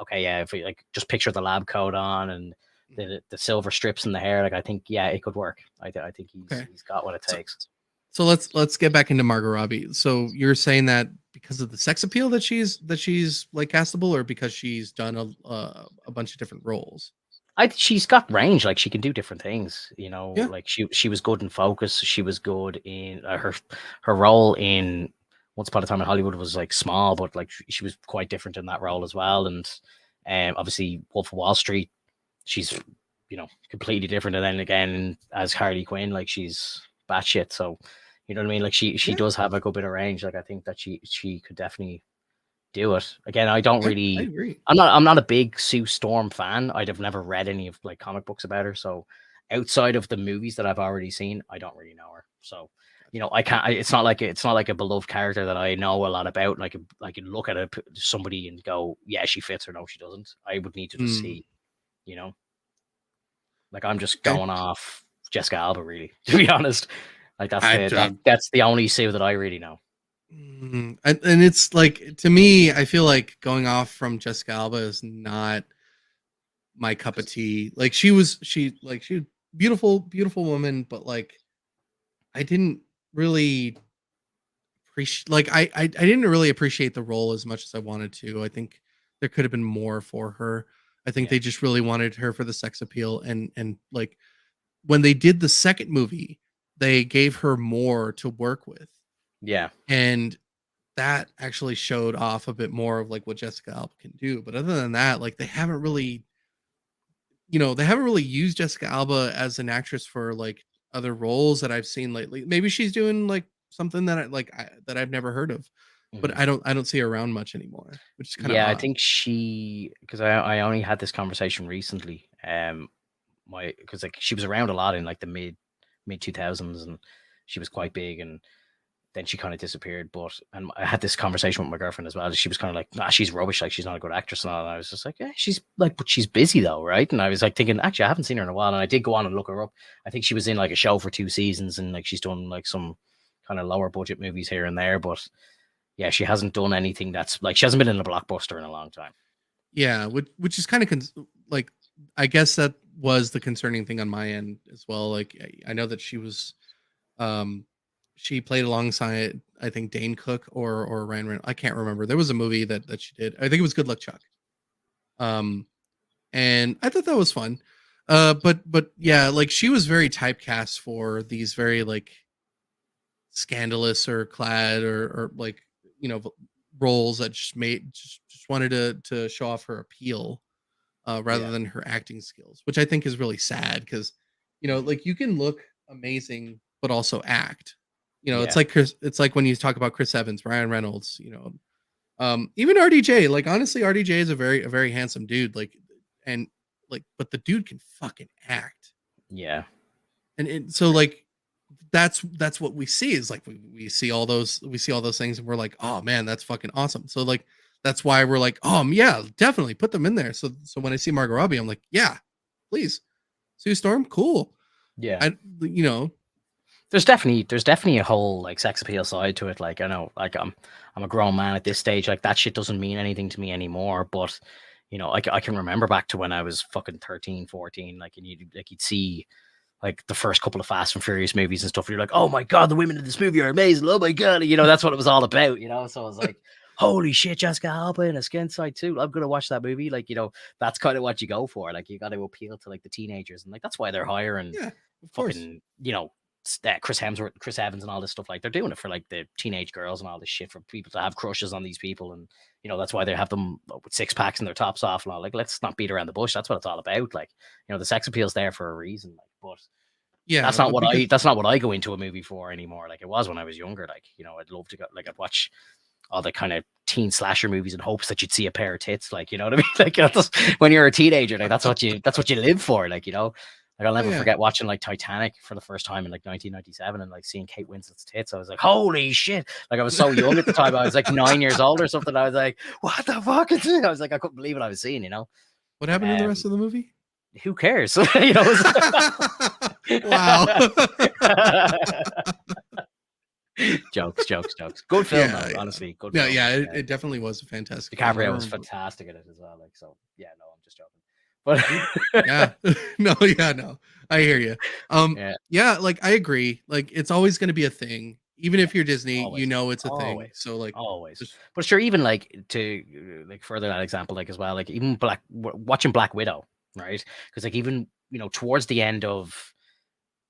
okay, yeah, if we like just picture the lab coat on and the silver strips in the hair, like I think, yeah, it could work. I think Okay. he's got what it So, takes. so let's get back into Margot Robbie. So you're saying that because of the sex appeal that she's like castable, or because she's done a bunch of different roles? She's got range, like she can do different things, Yeah. like she was good in Focus. She was good in her role in Once Upon a Time in Hollywood was like small, but like she was quite different in that role as well. And obviously Wolf of Wall Street, she's completely different. And then again as Harley Quinn, like she's batshit. So you know what I mean? Like she Yeah. does have a good bit of range. Like I think that she could definitely do it. Again, I don't Yeah, I really. agree. I'm not a big Sue Storm fan. I'd have never read any of like comic books about her. So outside of the movies that I've already seen, I don't really know her. So Gotcha. I can't. It's not like a beloved character that I know a lot about. Like I can look at somebody and go, yeah, she fits or no, she doesn't. I would need to just Mm, see. You know, like I'm just okay. going off Jessica Alba, really. To be honest, like I that's the only Sue that I really know. and it's like, to me, I feel like going off from Jessica Alba is not my cup of tea. Like she beautiful woman, but like I didn't really appreciate, like I didn't really appreciate the role as much as I wanted to. I think there could have been more for her. I think Yeah, they just really wanted her for the sex appeal, and like when they did the second movie, they gave her more to work with. yeah, And that actually showed off a bit more of like what Jessica Alba can do. But other than that, like they haven't really used Jessica Alba as an actress for like other roles that I've seen lately. Maybe she's doing like something that that I've never heard of, but hmm I don't see her around much anymore, which is kind of yeah. I odd. think because I only had this conversation recently. My because like she was around a lot in like the mid 2000s, and she was quite big, and then she kind of disappeared. And I had this conversation with my girlfriend as well. She was kind of like, nah, she's rubbish. Like she's not a good actress and all. And I was just like, yeah, she's like, but she's busy though, right? And I was like thinking, actually, I haven't seen her in a while. And I did go on and look her up. I think she was in like a show for 2 seasons, and like she's done like some kind of lower budget movies here and there. But yeah, she hasn't done anything that's like she hasn't been in a blockbuster in a long time. Yeah, which is kind of like, I guess that was the concerning thing on my end as well. Like I know that um she played alongside, I think, Dane Cook or Ryan Reynolds. I can't remember. There was a movie that she did. I think it was Good Luck Chuck. Um and I thought that was fun. But yeah, like she was very typecast for these very like scandalous or clad or like, you know roles that just wanted to show off her appeal, rather Yeah, than her acting skills, which I think is really sad because, like you can look amazing but also act. It's yeah, like it's like when you talk about Chris Evans, Ryan Reynolds, even RDJ. Like honestly, RDJ is a very handsome dude. Like, and like, but the dude can fucking act. yeah, And so like that's what we see is like we see all those things and we're like, oh man, that's fucking awesome. So like that's why we're like, oh yeah, definitely put them in there. So when I see Margot Robbie, I'm like, yeah, please. Sue Storm, cool. yeah. I you know There's definitely a whole like sex appeal side to it. Like I know, like I'm a grown man at this stage. Like that shit doesn't mean anything to me anymore. But I can remember back to when I was fucking 13, 14. Like and you'd see like the first couple of Fast and Furious movies and stuff. And you're like, oh my god, the women in this movie are amazing. Oh my god, that's what it was all about. So I was like, holy shit, Jessica Alba in a skin side too. I'm gonna watch that movie. Like that's kind of what you go for. Like you got to appeal to like the teenagers, and like that's why they're hiring yeah, of course. fucking Chris Hemsworth, Chris Evans, and all this stuff. Like they're doing it for like the teenage girls and all this shit for people to have crushes on these people, and that's why they have them with 6-packs and their tops off and all. Like, let's not beat around the bush. That's what it's all about. Like, the sex appeal's there for a reason. Like, but Yeah, that's not what I go into a movie for anymore. Like it was when I was younger. Like, I'd love to go. Like I'd watch all the kind of teen slasher movies in hopes that you'd see a pair of tits. Like, you know what I mean? Like when you're a teenager, like that's what you live for. Like, like I'll never forget watching like Titanic for the first time in like 1997 and like seeing Kate Winslet's tits. I was like, holy shit. Like I was so young at the time. I was like 9 years old or something. I was like, what the fuck is this? I was like, I couldn't believe what I was seeing, What happened in the rest of the movie? Who cares? Wow. Jokes. Good film, though, honestly. Good film. Yeah, it definitely was a fantastic film. DiCaprio was fantastic at it as well. Like, so yeah, no, I'm just joking. But no, I hear you. Yeah, like I agree. Like it's always going to be a thing, even if you're Disney. Always. It's a thing. So like always. But sure, even like to like further that example, like as well, like even watching Black Widow, right? Because like even towards the end of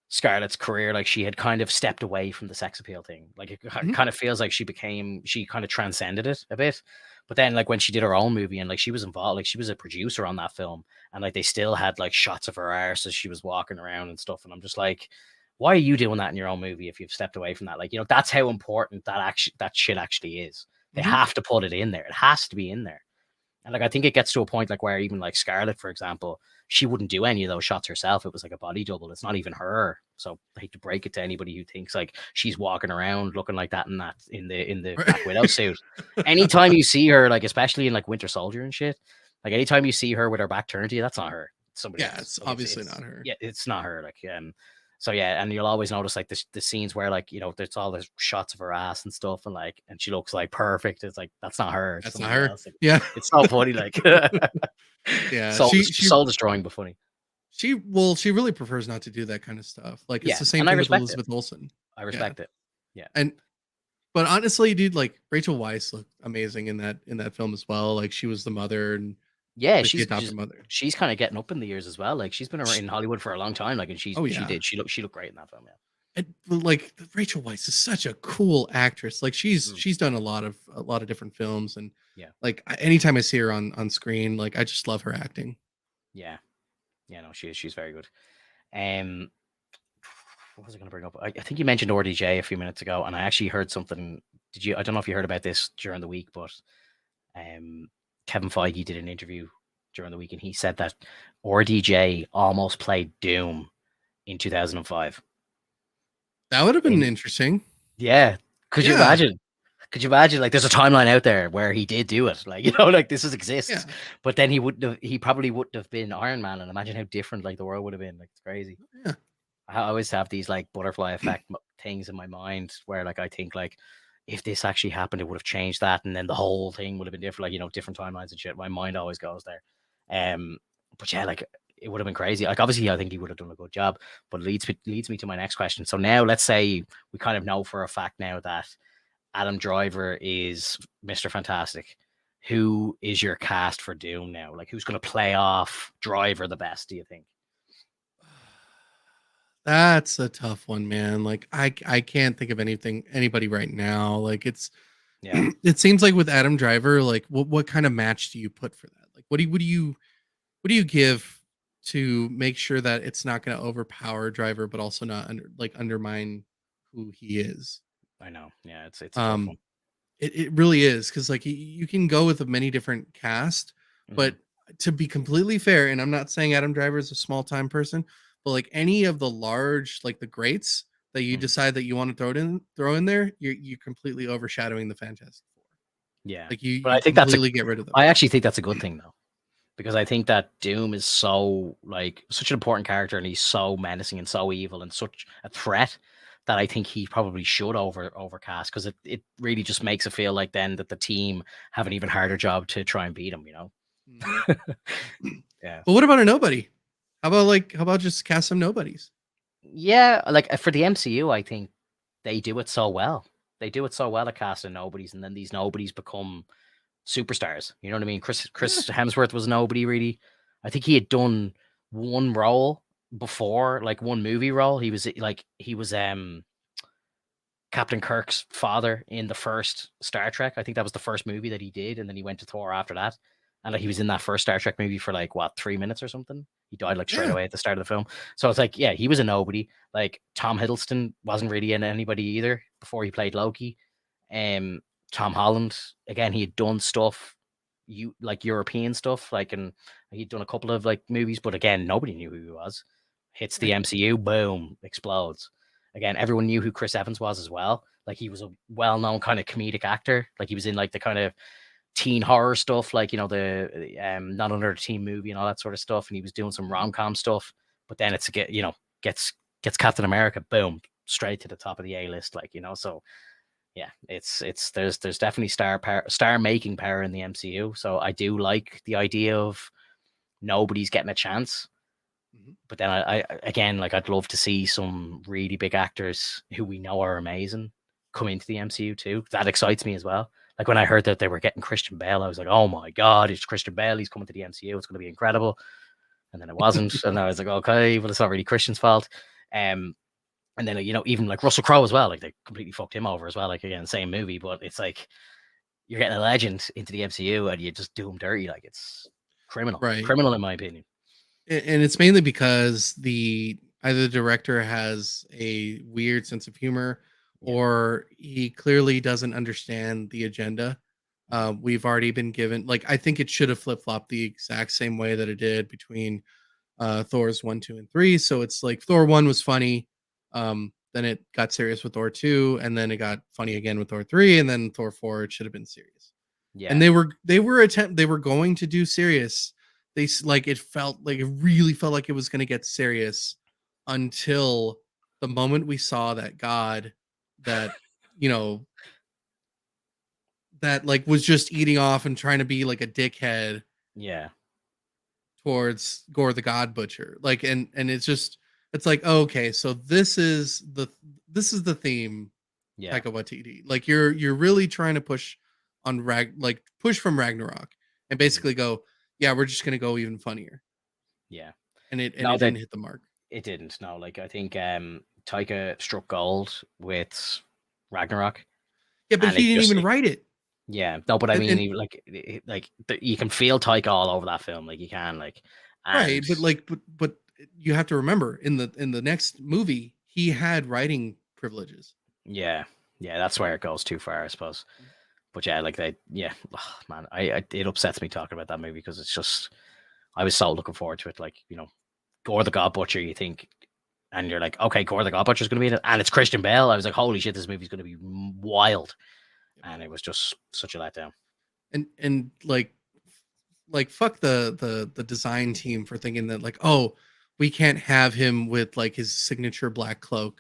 Scarlett's career, like she had kind of stepped away from the sex appeal thing. Like it kind of feels like she kind of transcended it a bit. But then like when she did her own movie and like she was involved, like she was a producer on that film, and like they still had like shots of her arse as she was walking around and stuff. And I'm just like, why are you doing that in your own movie if you've stepped away from that? Like, that's how important that shit actually is. They have to put it in there. It has to be in there. And like I think it gets to a point like where even like Scarlett, for example, she wouldn't do any of those shots herself. It was like a body double. It's not even her. So I hate to break it to anybody who thinks like she's walking around looking like that in the Black Widow suit. Anytime you see her, like especially in like Winter Soldier and shit, like anytime you see her with her back turned to you, that's not her. It's somebody else. It's obviously not her. Yeah, it's not her. Like so yeah, and you'll always notice like the scenes where like there's all the shots of her ass and stuff, and she looks like perfect. It's like that's not her. That's not her. Like, yeah, it's so funny. Like yeah, soul destroying but funny. She really prefers not to do that kind of stuff. Like it's the same thing with Elizabeth Olsen. I respect it. Yeah, but honestly, dude, like Rachel Weisz looked amazing in that film as well. Like she was the mother and. Yeah, she's kind of getting up in the years as well. Like she's been around in Hollywood for a long time. Like, and she looked great in that film. Yeah, and like Rachel Weisz is such a cool actress. Like she's done a lot of different films, and like anytime I see her on screen, like I just love her acting. Yeah, no, she's very good. What was I going to bring up? I think you mentioned RDJ a few minutes ago, and I actually heard something. I don't know if you heard about this during the week, but Kevin Feige did an interview during the week, and he said that RDJ almost played Doom in 2005. That would have been interesting. Yeah. Could you imagine? Could you imagine? Like, there's a timeline out there where he did do it. Like, like this exists. Yeah. But then he probably wouldn't have been Iron Man. And imagine how different like the world would have been. Like, it's crazy. Yeah. I always have these like butterfly effect things in my mind where like I think like, if this actually happened, it would have changed that, and then the whole thing would have been different, like different timelines and shit. My mind always goes there. But yeah, like it would have been crazy. Like obviously, I think he would have done a good job. But leads me to my next question. So now, let's say we kind of know for a fact now that Adam Driver is Mr. Fantastic. Who is your cast for Doom now? Like, who's going to play off Driver the best? Do you think? That's a tough one, man. Like I can't think of anybody right now. Like it seems like with Adam Driver, like what kind of match do you put for that? Like what do you give to make sure that it's not going to overpower Driver, but also not undermine who he is? I know. Yeah, it's a tough one. It really is, because like you can go with a many different cast, but to be completely fair, and I'm not saying Adam Driver is a small time person, but like any of the large, like the greats that you decide that you want to throw in there, you're completely overshadowing the Fantastic Four. Yeah, like you. But I think get rid of them. I actually think that's a good thing though, because I think that Doom is so like such an important character, and he's so menacing and so evil and such a threat that I think he probably should overcast, because it really just makes it feel like then that the team have an even harder job to try and beat him. Yeah. But what about a nobody? How about just cast some nobodies? Yeah, like for the MCU, I think they do it so well. They do it so well at casting nobodies, and then these nobodies become superstars. You know what I mean? Chris Hemsworth was nobody really. I think he had done one role before like one movie role. He was Captain Kirk's father in the first Star Trek. I think that was the first movie that he did, and then he went to Thor after that. And like, he was in that first Star Trek movie for like what 3 minutes or something. He died like straight Yeah. away at the start of the film. So it's like, yeah, he was a nobody. Like Tom Hiddleston wasn't really in anybody either before he played Loki. Um, Tom Holland again, he had done stuff, like European stuff, like, and he'd done a couple of like movies, but again, nobody knew who he was. Hits the Right. MCU, boom, explodes. Again, everyone knew who Chris Evans was as well. Like he was a well-known kind of comedic actor. Like he was in like the kind of teen horror stuff, like the Not Another Teen Movie and all that sort of stuff. And he was doing some rom-com stuff. But then it's gets Captain America, boom, straight to the top of the A list. So yeah, it's there's definitely star making power in the MCU. So I do like the idea of nobody's getting a chance. But then I again, like, I'd love to see some really big actors who we know are amazing come into the MCU too. That excites me as well. Like when I heard that they were getting Christian Bale, I was like, oh my god, it's Christian Bale. He's coming to the MCU. It's going to be incredible. And then it wasn't. And I was like, okay, well, it's not really Christian's fault. And then even like Russell Crowe as well. Like they completely fucked him over as well. Like again, same movie, but it's like you're getting a legend into the MCU and you just do him dirty. Like it's criminal, Right. criminal in my opinion. And it's mainly because either the director has a weird sense of humor, or he clearly doesn't understand the agenda. We've already been given, like, I think it should have flip flopped the exact same way that it did between Thor's 1, 2, and 3. So it's like Thor 1 was funny, then it got serious with Thor 2, and then it got funny again with Thor 3, and then Thor 4 it should have been serious. And Yeah. they were going to do serious. It really felt like it was going to get serious until the moment we saw that god that you know that like was just eating off and trying to be like a dickhead Yeah. towards Gore the God Butcher. Like, and it's like, oh, okay, so this is the theme, Yeah. Taika Waititi. Like you're really trying to push on push from Ragnarok and basically go, yeah, we're just gonna go even funnier. Yeah. And it No, didn't hit the mark. it didn't. No, like I think Taika struck gold with Ragnarok, Yeah, but and he didn't even write it. yeah, no, but I And, mean, you can feel Taika all over that film, like you can, like, and right, but you have to remember in the next movie he had writing privileges. yeah, that's where it goes too far, I suppose. But yeah, like man, it upsets me talking about that movie because it's just, I was so looking forward to it. Like, Gore the God Butcher, you think, and you're like, okay, Gore the God Butcher's going to be in it, and it's Christian Bale. I was like, holy shit, this movie's going to be wild, and it was just such a letdown. And like fuck the design team for thinking that, like, oh, we can't have him with like his signature black cloak,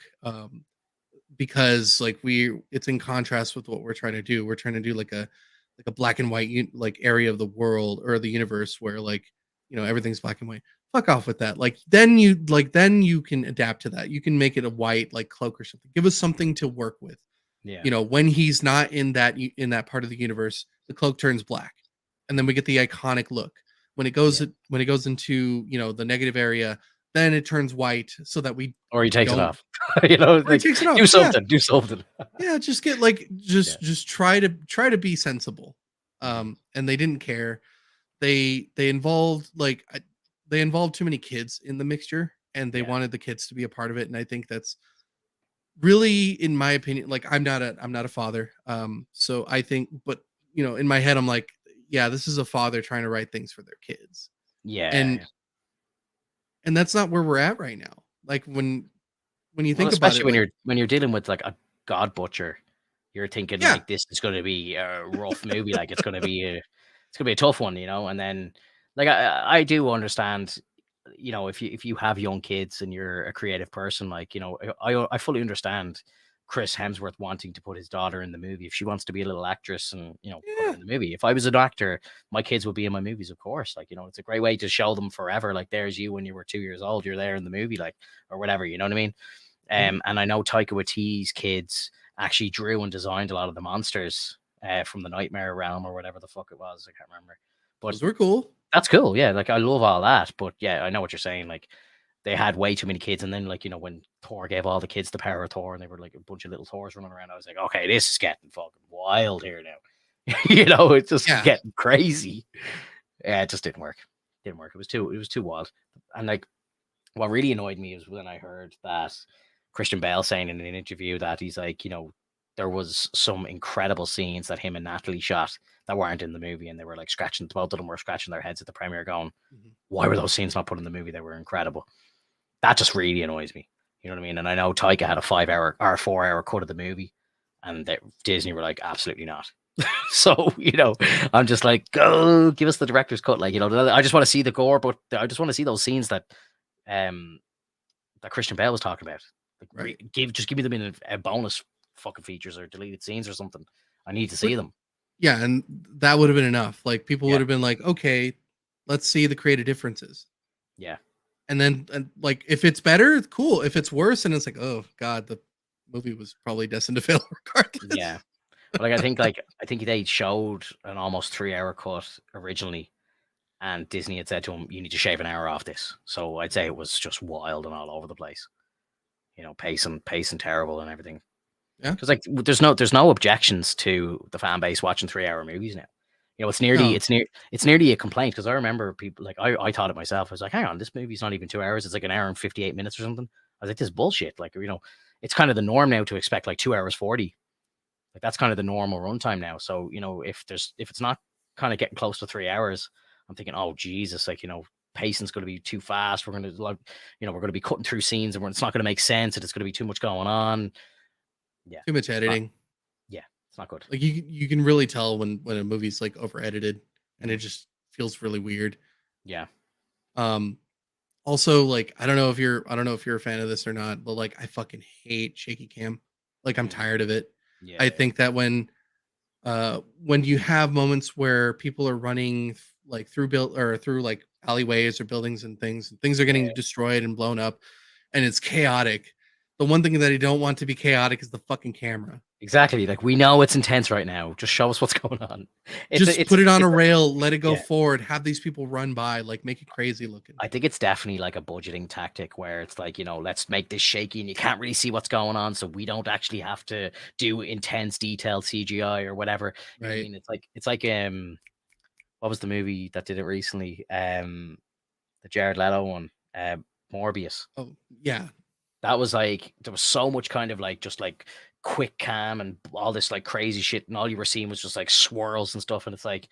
because like it's in contrast with what we're trying to do. We're trying to do like a black and white like area of the world or the universe where, like, everything's black and white. Fuck off with that. Like then you can adapt to that. You can make it a white like cloak or something. Give us something to work with. Yeah. When he's not in that part of the universe, the cloak turns black, and then we get the iconic look. When it goes into the negative area, then it turns white so that we or he takes it don't. off. Or he Like, takes it off. do something. Do something. Yeah, just get like just try to be sensible. And they didn't care. They involved they involved too many kids in the mixture, and they wanted the kids to be a part of it. And I think that's really, in my opinion, like, I'm not a father. So I think, but in my head, I'm like, yeah, this is a father trying to write things for their kids. Yeah. And that's not where we're at right now. Like when you think about especially it, when like, you're dealing with like a God Butcher, you're thinking like this is going to be a rough movie. Like it's going to be a tough one, and then like I do understand, if you have young kids and you're a creative person, like, I fully understand Chris Hemsworth wanting to put his daughter in the movie if she wants to be a little actress and put her in the movie. If I was an actor, my kids would be in my movies, of course. Like, it's a great way to show them forever. Like, there's you when you were 2 years old, you're there in the movie, like, or whatever, you know what I mean? And I know Taika Waititi's kids actually drew and designed a lot of the monsters from the Nightmare Realm or whatever the fuck it was. I can't remember. But those were cool. that's cool. Yeah. Like, I love all that. But yeah, I know what you're saying. Like, they had way too many kids, and then like when Thor gave all the kids the power of Thor, and they were like a bunch of little Thors running around, I was like, okay, this is getting fucking wild here now. It's just getting crazy. Yeah, it just didn't work. Didn't work. It was too wild. And like, what really annoyed me was when I heard that Christian Bale saying in an interview that he's like, there was some incredible scenes that him and Natalie shot that weren't in the movie, and they were like both of them were scratching their heads at the premiere going, why were those scenes not put in the movie? They were incredible. That just really annoys me. You know what I mean? And I know Taika had a 5-hour or 4-hour cut of the movie, and Disney were like, absolutely not. So, I'm just like, go give us the director's cut. Like, I just want to see the gore, but I just want to see those scenes that Christian Bale was talking about. Like, give me them in a bonus fucking features or deleted scenes or something. I need to see them. Yeah, and that would have been enough. Like, people would have been like, okay, let's see the creative differences. Yeah. And then, like, if it's better, cool. If it's worse, and it's like, oh god, the movie was probably destined to fail regardless. Yeah. But like, I think they showed an almost 3-hour cut originally, and Disney had said to him, you need to shave an hour off this. So I'd say it was just wild and all over the place. Pacing terrible and everything. Yeah. Because like there's no objections to the fan base watching 3-hour movies now. It's nearly a complaint, because I remember people like I thought it myself. I was like, hang on, this movie's not even 2 hours. It's like an hour and 58 minutes or something. I was like, this is bullshit. Like, it's kind of the norm now to expect like 2 hours 40. Like, that's kind of the normal runtime now. So, if it's not kind of getting close to 3 hours, I'm thinking, oh Jesus, like, pacing's going to be too fast. We're going to like, we're going to be cutting through scenes, and it's not going to make sense, and it's going to be too much going on. Yeah. Too much editing. It's not good. Like, you can really tell when a movie's like over edited, and it just feels really weird. Yeah. Also, like, I don't know if you're a fan of this or not, but like, I fucking hate shaky cam. Like, I'm tired of it. Yeah. I think that when you have moments where people are running like through like alleyways or buildings and things are getting destroyed and blown up, and it's chaotic, the one thing that I don't want to be chaotic is the fucking camera. Exactly. Like, we know it's intense right now. Just show us what's going on. Put it on a rail, let it go forward, have these people run by, like, make it crazy looking. I think it's definitely like a budgeting tactic where it's like, let's make this shaky and you can't really see what's going on, so we don't actually have to do intense detailed CGI or whatever. Right. I mean, it's like what was the movie that did it recently? The Jared Leto one, Morbius. Oh, yeah. That was like, there was so much kind of like just like quick cam and all this like crazy shit, and all you were seeing was just like swirls and stuff, and it's like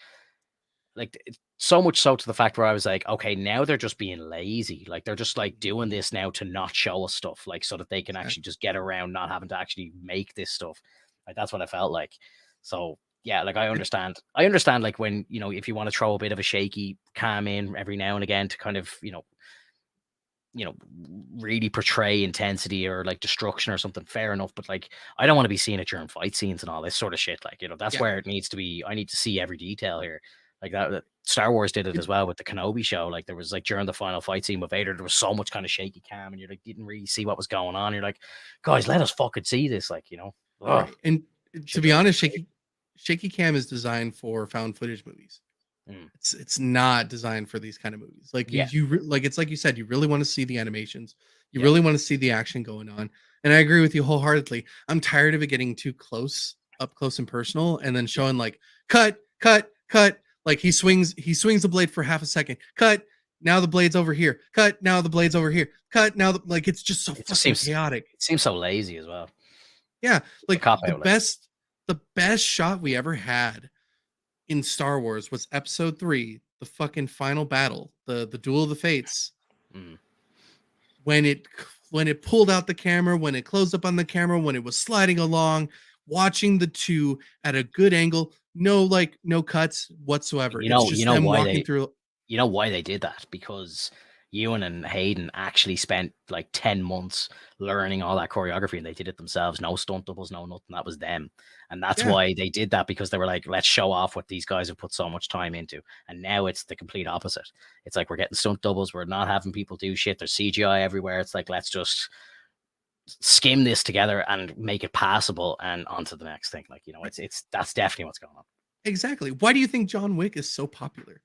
so much so to the fact where I was like, okay, now they're just being lazy. Like, they're just like doing this now to not show us stuff, like, so that they can actually just get around not having to actually make this stuff. Like, that's what I felt like. So yeah, like, I understand like when, if you want to throw a bit of a shaky cam in every now and again to kind of, really portray intensity or like destruction or something, fair enough. But like, I don't want to be seeing it during fight scenes and all this sort of shit. Like, that's where it needs to be. I need to see every detail here. Like that Star Wars did it as well with the Kenobi show. Like, there was like during the final fight scene with Vader, there was so much kind of shaky cam, and you're like, didn't really see what was going on. You're like, guys, let us fucking see this. Like, Right. And to be honest, shaky cam is designed for found footage movies. It's not designed for these kind of movies. Like, like, it's like you said, you really want to see the animations, you really want to see the action going on. And I agree with you wholeheartedly. I'm tired of it getting too up close and personal, and then showing like cut. Like, he swings the blade for half a second. Cut. Now the blade's over here. Cut. Now the blade's over here. Cut. Now like, it's just so fucking chaotic. It seems so lazy as well. Yeah, like the best shot we ever had in Star Wars was Episode 3, the fucking final battle, the Duel of the Fates. When it pulled out the camera, when it closed up on the camera, when it was sliding along, watching the two at a good angle, no cuts whatsoever. You know why they did that? Because Ewan and Hayden actually spent like 10 months learning all that choreography, and they did it themselves. No stunt doubles, no nothing. That was them. And that's why they did that, because they were like, let's show off what these guys have put so much time into. And now it's the complete opposite. It's like, we're getting stunt doubles. We're not having people do shit. There's CGI everywhere. It's like, let's just skim this together and make it passable and on to the next thing. Like, that's definitely what's going on. Exactly. Why do you think John Wick is so popular?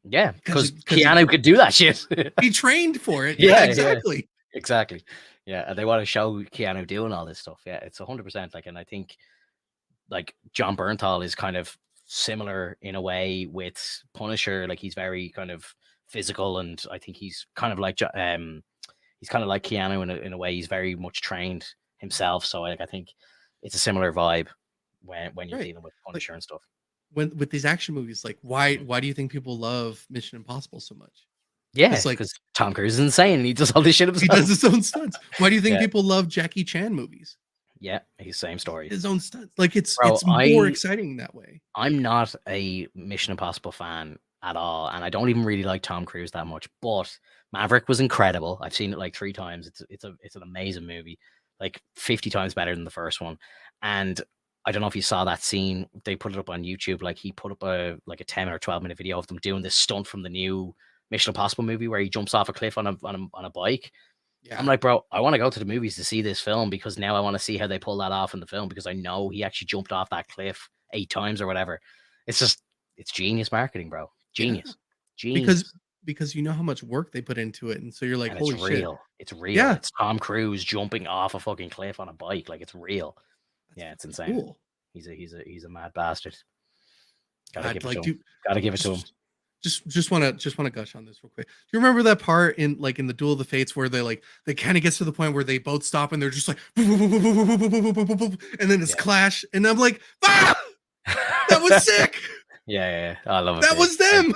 Yeah, because because Keanu could do that shit. he trained for it. Yeah, Yeah, yeah. exactly. Exactly. Yeah, and they want to show Keanu doing all this stuff. Yeah, it's 100%. Like, and I think like John Bernthal is kind of similar in a way with Punisher. Like, he's very kind of physical, and I think he's kind of like he's kind of like Keanu in a way. He's very much trained himself. So like, I think it's a similar vibe when you're Right. dealing with Like, Punisher and stuff. when with these action movies, like why do you think people love Mission Impossible so much? Yeah, Because like because Tom Cruise is insane and he does all this shit he himself. does his own stunts. Why do you think Yeah. people love Jackie Chan movies? Yeah, he's same story. His own stunts. Like it's Bro, more exciting that way. I'm not a Mission Impossible fan at all, and I don't even really like Tom Cruise that much. But Maverick was incredible. I've seen it like 3 times. It's an amazing movie, like 50 times better than the first one. And I don't know if you saw that scene. They put it up on YouTube. Like, he put up a 10 or 12 minute video of them doing this stunt from the new Mission Impossible movie where he jumps off a cliff on a bike. Yeah. I'm like, bro, I want to go to the movies to see this film because now I want to see how they pull that off in the film, because I know he actually jumped off that cliff 8 times or whatever. It's genius marketing, bro. Genius. Genius. Because you know how much work they put into it, and so you're like, And holy it's shit. real. It's real. Yeah. It's Tom Cruise jumping off a fucking cliff on a bike. Like, it's real. That's It's insane. cool. He's a mad bastard. Gotta give it to him. Gotta give it to him. Just want to gush on this real quick. Do you remember that part in the Duel of the Fates where they kind of gets to the point where they both stop and they're just like, and then it's clash, and I'm like, ah, that was sick. Yeah. I love it. That was them.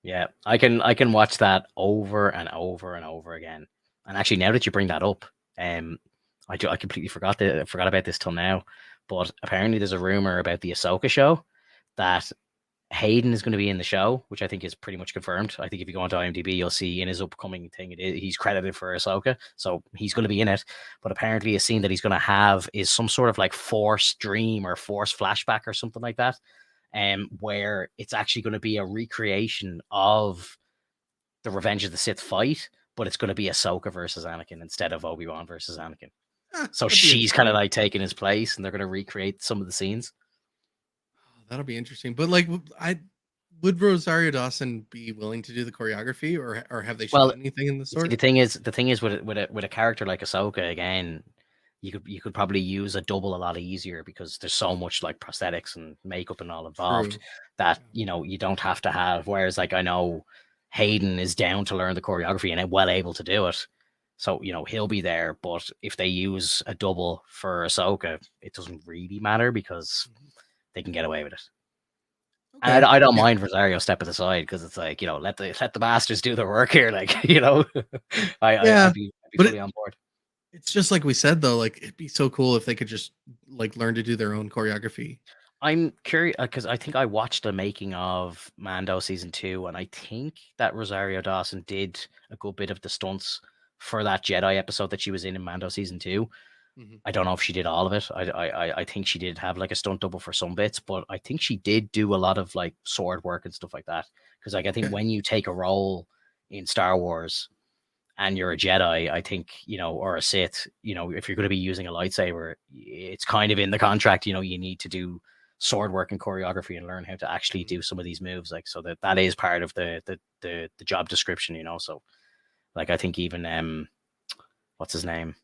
Yeah, I can watch that over and over and over again. And actually, now that you bring that up, I completely forgot about this till now. But apparently, there's a rumor about the Ahsoka show that Hayden is going to be in the show, which I think is pretty much confirmed. I think if you go onto IMDb, you'll see in his upcoming thing, he's credited for Ahsoka, so he's going to be in it. But apparently, a scene that he's going to have is some sort of like Force dream or Force flashback or something like that, where it's actually going to be a recreation of the Revenge of the Sith fight, but it's going to be Ahsoka versus Anakin instead of Obi-Wan versus Anakin. So she's kind of like taking his place, and they're going to recreate some of the scenes. That'll be interesting. But like, would Rosario Dawson be willing to do the choreography, or have they shown anything in the sort? The thing is with a character like Ahsoka, again, you could probably use a double a lot easier because there's so much like prosthetics and makeup and all involved. True. That you don't have to have. Whereas like, I know Hayden is down to learn the choreography and well able to do it. So, he'll be there. But if they use a double for Ahsoka, it doesn't really matter because they can get away with it. Okay. And I don't mind Rosario stepping aside because it's like, let the bastards do their work here. Like, I'd be fully on board. It's just like we said, though, like, it'd be so cool if they could just like learn to do their own choreography. I'm curious because I think I watched the making of Mando season 2, and I think that Rosario Dawson did a good bit of the stunts for that Jedi episode that she was in Mando season 2. I don't know if she did all of it. I think she did have like a stunt double for some bits, but I think she did do a lot of like sword work and stuff like that. Because like, I think when you take a role in Star Wars and you're a Jedi, I think, or a Sith, if you're going to be using a lightsaber, it's kind of in the contract, you need to do sword work and choreography and learn how to actually do some of these moves. Like, so that is part of the job description, So like, I think even, what's his name?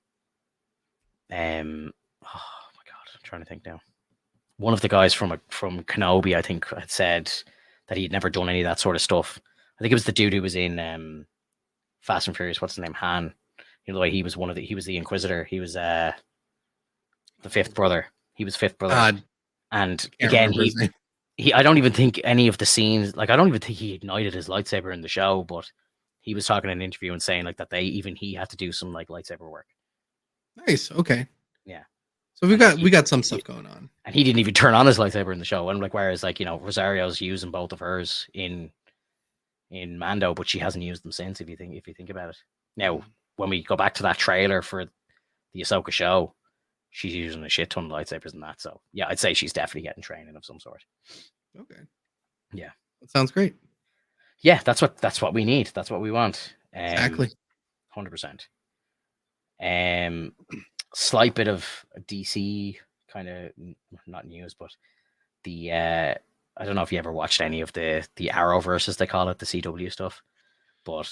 Oh my god, I'm trying to think now. One of the guys from Kenobi, I think, had said that he'd never done any of that sort of stuff. I think it was the dude who was in Fast and Furious. What's his name? Han. He was he was the Inquisitor. He was the fifth brother. He was fifth brother. And again, I don't even think any of the scenes, like, I don't even think he ignited his lightsaber in the show, but he was talking in an interview and saying like that he had to do some like lightsaber work. Nice. Okay. Yeah. So we got some stuff going on. And he didn't even turn on his lightsaber in the show. And like, whereas like, Rosario's using both of hers in Mando, but she hasn't used them since, if you think about it. Now, when we go back to that trailer for the Ahsoka show, she's using a shit ton of lightsabers and that. So yeah, I'd say she's definitely getting training of some sort. Okay. Yeah. That sounds great. Yeah, that's what we need. That's what we want. Exactly. 100%. Slight bit of DC kind of, not news, but the I don't know if you ever watched any of the Arrowverse, as they call it, the CW stuff, but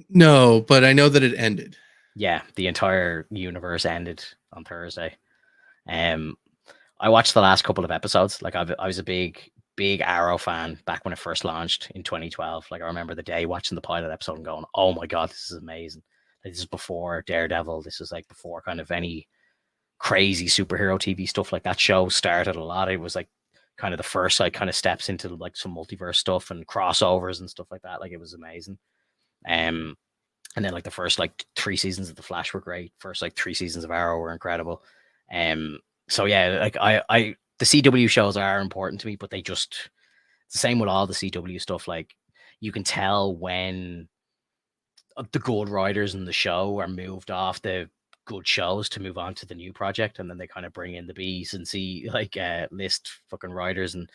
No, but I know that it ended. yeah, the entire universe ended on Thursday. I watched the last couple of episodes. Like I was a big Arrow fan back when it first launched in 2012. Like I remember the day watching the pilot episode and going, "Oh my god, this is amazing!" Like, this is before Daredevil. This is like before kind of any crazy superhero TV stuff like that show started a lot. It was like kind of the first like kind of steps into like some multiverse stuff and crossovers and stuff like that. Like it was amazing. And then like the first like 3 seasons of The Flash were great. First like 3 seasons of Arrow were incredible. So yeah, like I the CW shows are important to me, but it's the same with all the CW stuff. Like you can tell when the good writers in the show are moved off the good shows to move on to the new project, and then they kind of bring in the B's and see like list fucking writers, and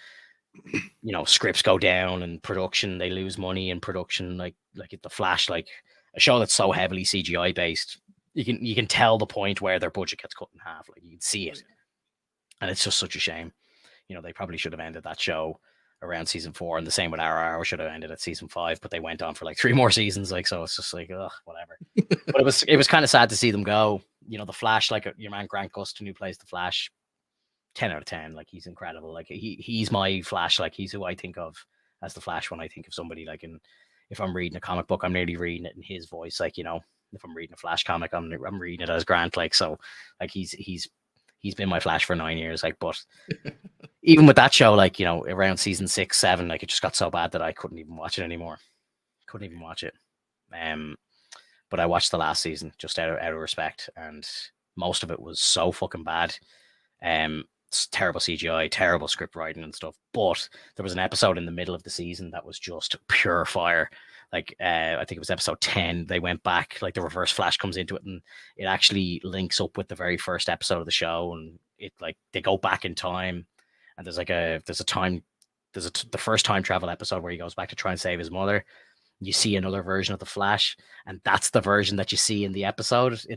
scripts go down and production, they lose money in production, like at The Flash, like a show that's so heavily CGI based, you can tell the point where their budget gets cut in half. Like you can see it, and it's just such a shame. They probably should have ended that show around season 4, and the same with Arrow should have ended at season 5, but they went on for like 3 more seasons. Like, so it's just like, ugh, whatever. But it was kind of sad to see them go. The Flash, like your man Grant Gustin, who plays the Flash, 10 out of 10. Like he's incredible. Like he's my Flash. Like he's who I think of as the Flash when I think of somebody. Like, if I'm reading a comic book, I'm nearly reading it in his voice. Like, if I'm reading a Flash comic, I'm reading it as Grant. Like, so like he's been my Flash for 9 years. Like, but even with that show, like, around season 6, 7, like it just got so bad that I couldn't even watch it anymore. Couldn't even watch it. But I watched the last season just out of respect, and most of it was so fucking bad. It's terrible CGI, terrible script writing and stuff. But there was an episode in the middle of the season that was just pure fire. Like I think it was episode 10. They went back, like the Reverse Flash comes into it, and it actually links up with the very first episode of the show, and it like they go back in time, and there's the first time travel episode where he goes back to try and save his mother. You see another version of the Flash, and that's the version that you see in the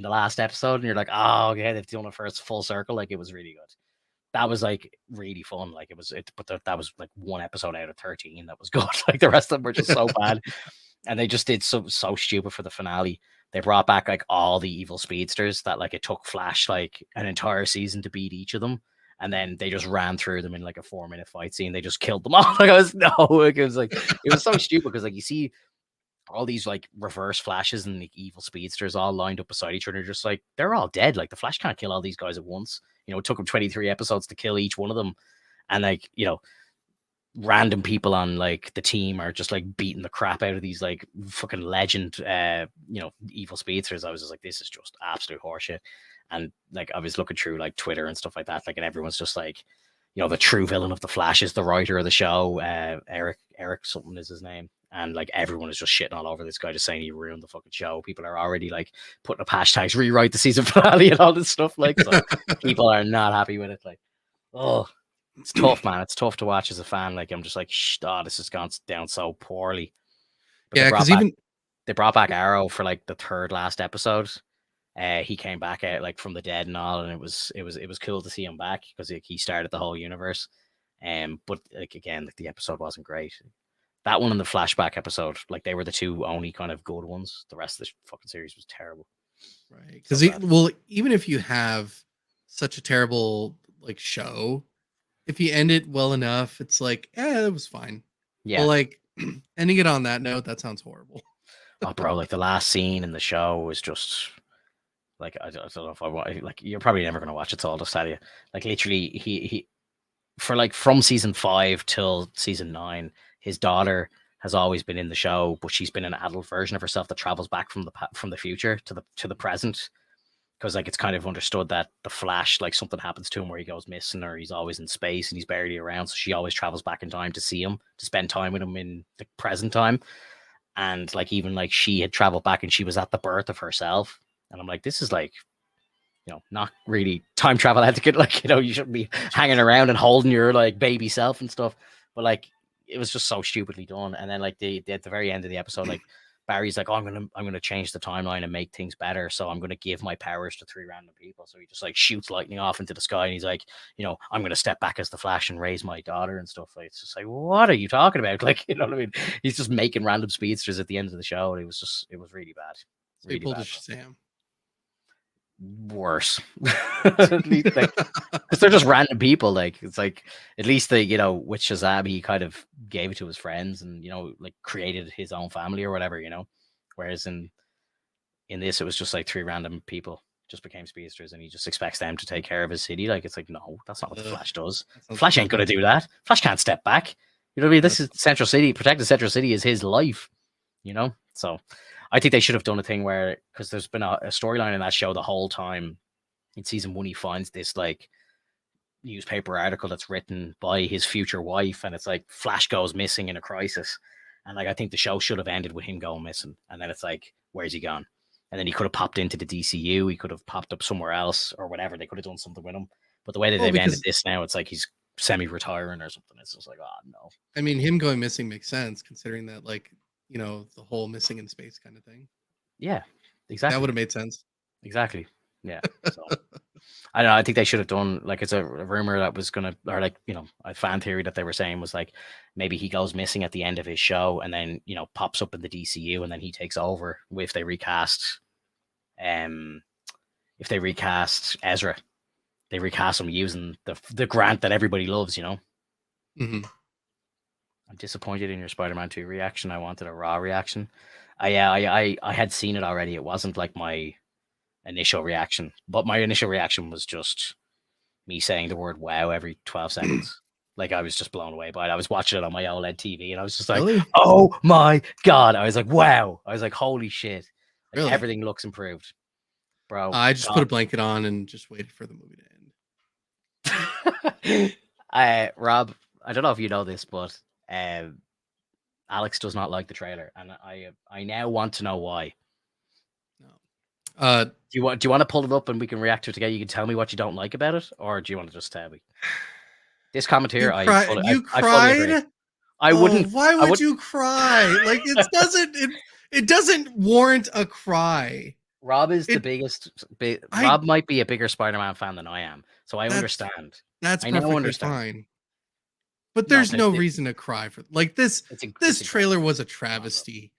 last episode, and you're like, oh, okay, they've done it first full circle. Like it was really good. That was like really fun. Like that was like 1 episode out of 13 that was good. Like the rest of them were just so bad, and they just did so stupid for the finale. They brought back like all the evil speedsters that like it took Flash like an entire season to beat each of them. And then they just ran through them in like a 4-minute fight scene. They just killed them all. Like it was so stupid, because like you see all these like reverse Flashes and the evil speedsters all lined up beside each other. Just like they're all dead. Like the Flash can't kill all these guys at once. It took him 23 episodes to kill each one of them, and like random people on like the team are just like beating the crap out of these like fucking legend evil speedsters. I was just like, this is just absolute horseshit. And like I was looking through like Twitter and stuff like that, like, and everyone's just like, the true villain of the Flash is the writer of the show, Eric something is his name, and like everyone is just shitting all over this guy, just saying he ruined the fucking show. People are already like putting up hashtags rewrite the season finale and all this stuff. Like, so people are not happy with it. Like, oh, it's tough, man. It's tough to watch as a fan. Like, I'm just like, this has gone down so poorly. But yeah, because they brought back Arrow for like the third last episode. He came back out like from the dead and all, and it was cool to see him back, because he started the whole universe. But like again, like the episode wasn't great. That one and the flashback episode, like they were the 2 only kind of good ones. The rest of the fucking series was terrible. Right, because even if you have such a terrible like show, if you end it well enough, it's like, it was fine. Yeah, but like ending it on that note, that sounds horrible. Oh, bro, like the last scene in the show was just. Like I don't know if I want. Like you're probably never going to watch it, so I'll just tell you. Like literally, he for like from season 5 till season 9, his daughter has always been in the show, but she's been an adult version of herself that travels back from the future to the present, because like it's kind of understood that the Flash, like something happens to him where he goes missing, or he's always in space and he's barely around, so she always travels back in time to see him, to spend time with him in the present time. And like even like she had traveled back and she was at the birth of herself. And I'm like, this is like, not really time travel etiquette. Like, you shouldn't be hanging around and holding your like baby self and stuff. But like, it was just so stupidly done. And then like at the very end of the episode, like Barry's like, oh, I'm gonna change the timeline and make things better. So I'm gonna give my powers to 3 random people. So he just like shoots lightning off into the sky, and he's like, I'm gonna step back as the Flash and raise my daughter and stuff. Like, it's just like, what are you talking about? Like, you know what I mean? He's just making random speedsters at the end of the show, and it was really bad. So he pulled a Shazam. Worse. At least, because they're just random people. Like, it's like, at least with Shazam, he kind of gave it to his friends and like created his own family or whatever. Whereas in this, it was just like 3 random people just became speedsters, and he just expects them to take care of his city. Like, it's like, no, that's not what the Flash does. Flash ain't gonna do that. Flash can't step back. You know what I mean? This is Central City. Protecting Central City is his life. So I think they should have done a thing where, because there's been a storyline in that show the whole time. In season 1, he finds this like newspaper article that's written by his future wife, and it's like Flash goes missing in a crisis, and like I think the show should have ended with him going missing, and then it's like, where's he gone? And then he could have popped into the DCU, he could have popped up somewhere else or whatever. They could have done something with him, but the way that they've ended this now, it's like he's semi-retiring or something. It's just like, oh no. I mean, him going missing makes sense considering that, like, the whole missing in space kind of thing. Yeah, exactly. That would have made sense. Exactly. Yeah. So I don't know. I think they should have done, like, it's a rumor that was gonna, or like, a fan theory that they were saying was like, maybe he goes missing at the end of his show and then pops up in the DCU, and then he takes over if they recast Ezra. They recast him using the Grant that everybody loves. Mm-hmm. I'm disappointed in your Spider-Man 2 reaction. I wanted a raw reaction. I had seen it already. It wasn't like my initial reaction, but my initial reaction was just me saying the word wow every 12 seconds. Like, I was just blown away by it. I was watching it on my OLED TV, and I was just like, really? Oh my God. I was like, wow. I was like, holy shit. Like, really? Everything looks improved. Bro. I just put a blanket on and just waited for the movie to end. Rob, I don't know if you know this, but Alex does not like the trailer, and I now want to know why. No. Do you want to pull it up and we can react to it together? You can tell me what you don't like about it, or do you want to just tell me? This commentator, I cried. I wouldn't. Why would you cry? Like, it doesn't warrant a cry. Rob is the biggest. Rob might be a bigger Spider-Man fan than I am, so I understand. That's perfectly fine. But there's no reason to cry for like this. This trailer was a travesty.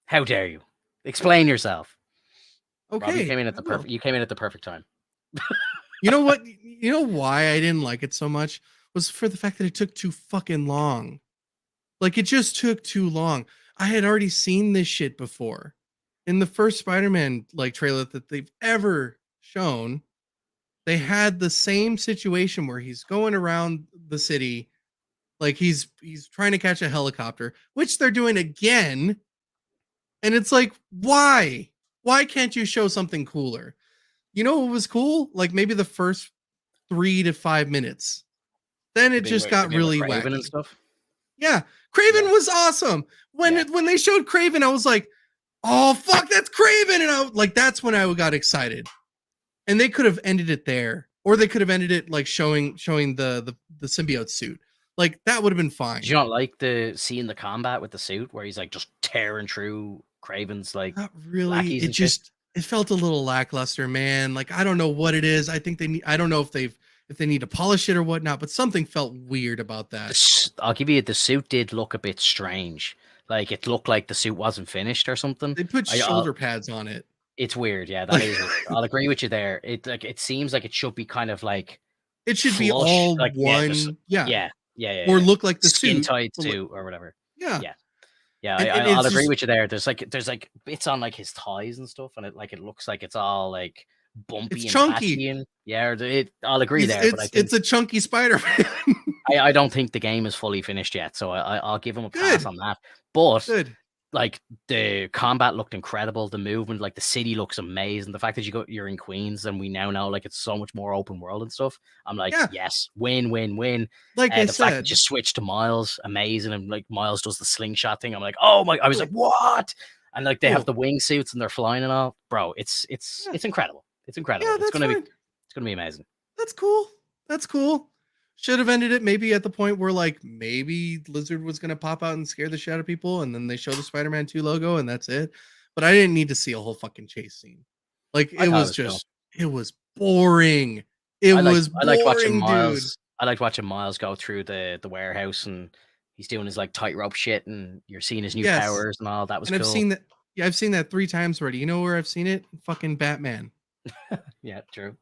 How dare you? Explain yourself. Okay, Rob, you came in at the perfect time. You know what? You know why I didn't like it so much was for the fact that it took too fucking long. Like, it just took too long. I had already seen this shit before. In the first Spider-Man like trailer that they've ever shown, they had the same situation where he's going around the city, like he's trying to catch a helicopter, which they're doing again. And it's like, why? Why can't you show something cooler? You know what was cool? Like, maybe the first 3 to 5 minutes. Then it just got really wacky and stuff. Yeah, Craven was awesome. When they showed Craven, I was like, oh fuck, that's Craven, and that's when I got excited. And they could have ended it there, or they could have ended it like showing the symbiote suit. Like, that would have been fine. Did you not like seeing the combat with the suit where he's like just tearing through Craven's like? Not really. It felt a little lackluster, man. Like, I don't know what it is. I think I don't know if they need to polish it or whatnot, but something felt weird about that. I'll give you, the suit did look a bit strange. Like, it looked like the suit wasn't finished or something. They put shoulder pads on it. It's weird, yeah. That is weird. I'll agree with you there. It seems like it should be kind of like, it should be all like one, yeah, or look like the skin suit tight suit or whatever. Yeah. I'll agree with you there. There's like bits on like his thighs and stuff, and it looks like it's all like bumpy, it's and chunky. And, I'll agree there. But it's a chunky Spider-Man. I don't think the game is fully finished yet, so I'll give him a pass on that. But like, the combat looked incredible, the movement, like the city looks amazing. The fact that you're in Queens, and we now know like it's so much more open world and stuff. I'm like, yes, win. Like I the said, fact that you switch to Miles, amazing, and like Miles does the slingshot thing. I'm like, oh my! I was like, what? And like, they have the wingsuits and they're flying and all, bro. It's incredible. It's incredible. Yeah, it's gonna be amazing. That's cool. Should have ended it maybe at the point where like maybe Lizard was gonna pop out and scare the shit out of people, and then they show the Spider-Man 2 logo and that's it. But I didn't need to see a whole fucking chase scene. Like I it thought it was was cool. just it was boring. It was I liked watching boring, dude. Miles. I liked watching Miles go through the warehouse and he's doing his like tightrope shit and you're seeing his new Yes. powers and all. That was And I've cool. seen that. Yeah, I've seen that 3 times already. You know where I've seen it? Fucking Batman. Yeah, true.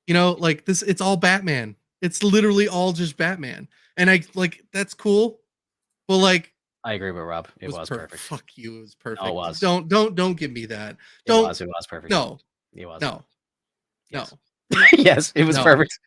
You know, like this, it's all Batman. It's literally all just Batman. And I like that's cool. But like I agree with Rob. It was perfect. Fuck you, it was perfect. No, it was. Don't give me that. It was perfect. No. It was. No. Yes. No. Yes, it was No. perfect.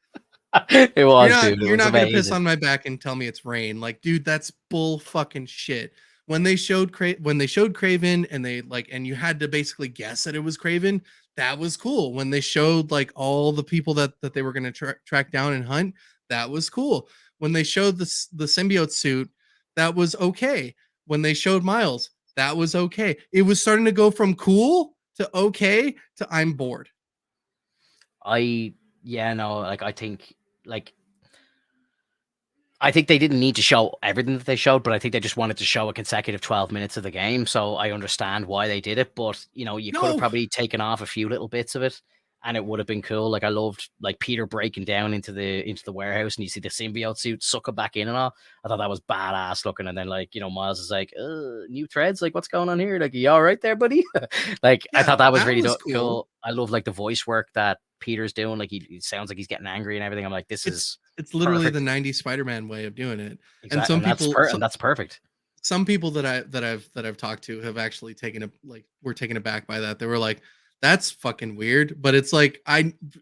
It was, dude. You're not gonna piss on my back and tell me it's rain. Like, dude, that's bull fucking shit. When they showed Craven and they like and you had to basically guess that it was Craven, that was cool. When they showed like all the people that they were gonna track down and hunt, that was cool. When they showed the symbiote suit, that was okay. When they showed Miles, that was okay. It was starting to go from cool to okay to I'm bored. I think they didn't need to show everything that they showed, but I think they just wanted to show a consecutive 12 minutes of the game. So I understand why they did it, but you know, you could have probably taken off a few little bits of it and it would have been cool. Like I loved like Peter breaking down into the warehouse and you see the symbiote suit sucking back in and all. I thought that was badass looking. And then like, you know, Miles is like, new threads, like what's going on here? Like, are you all right there, buddy? Like I thought that was really cool. I love like the voice work that Peter's doing. Like he sounds like he's getting angry and everything. I'm like, it's literally perfect. the 90s Spider-Man way of doing it. Exactly. And some people that's perfect. Some people that I've talked to have actually were taken aback by that. They were like, that's fucking weird. But it's like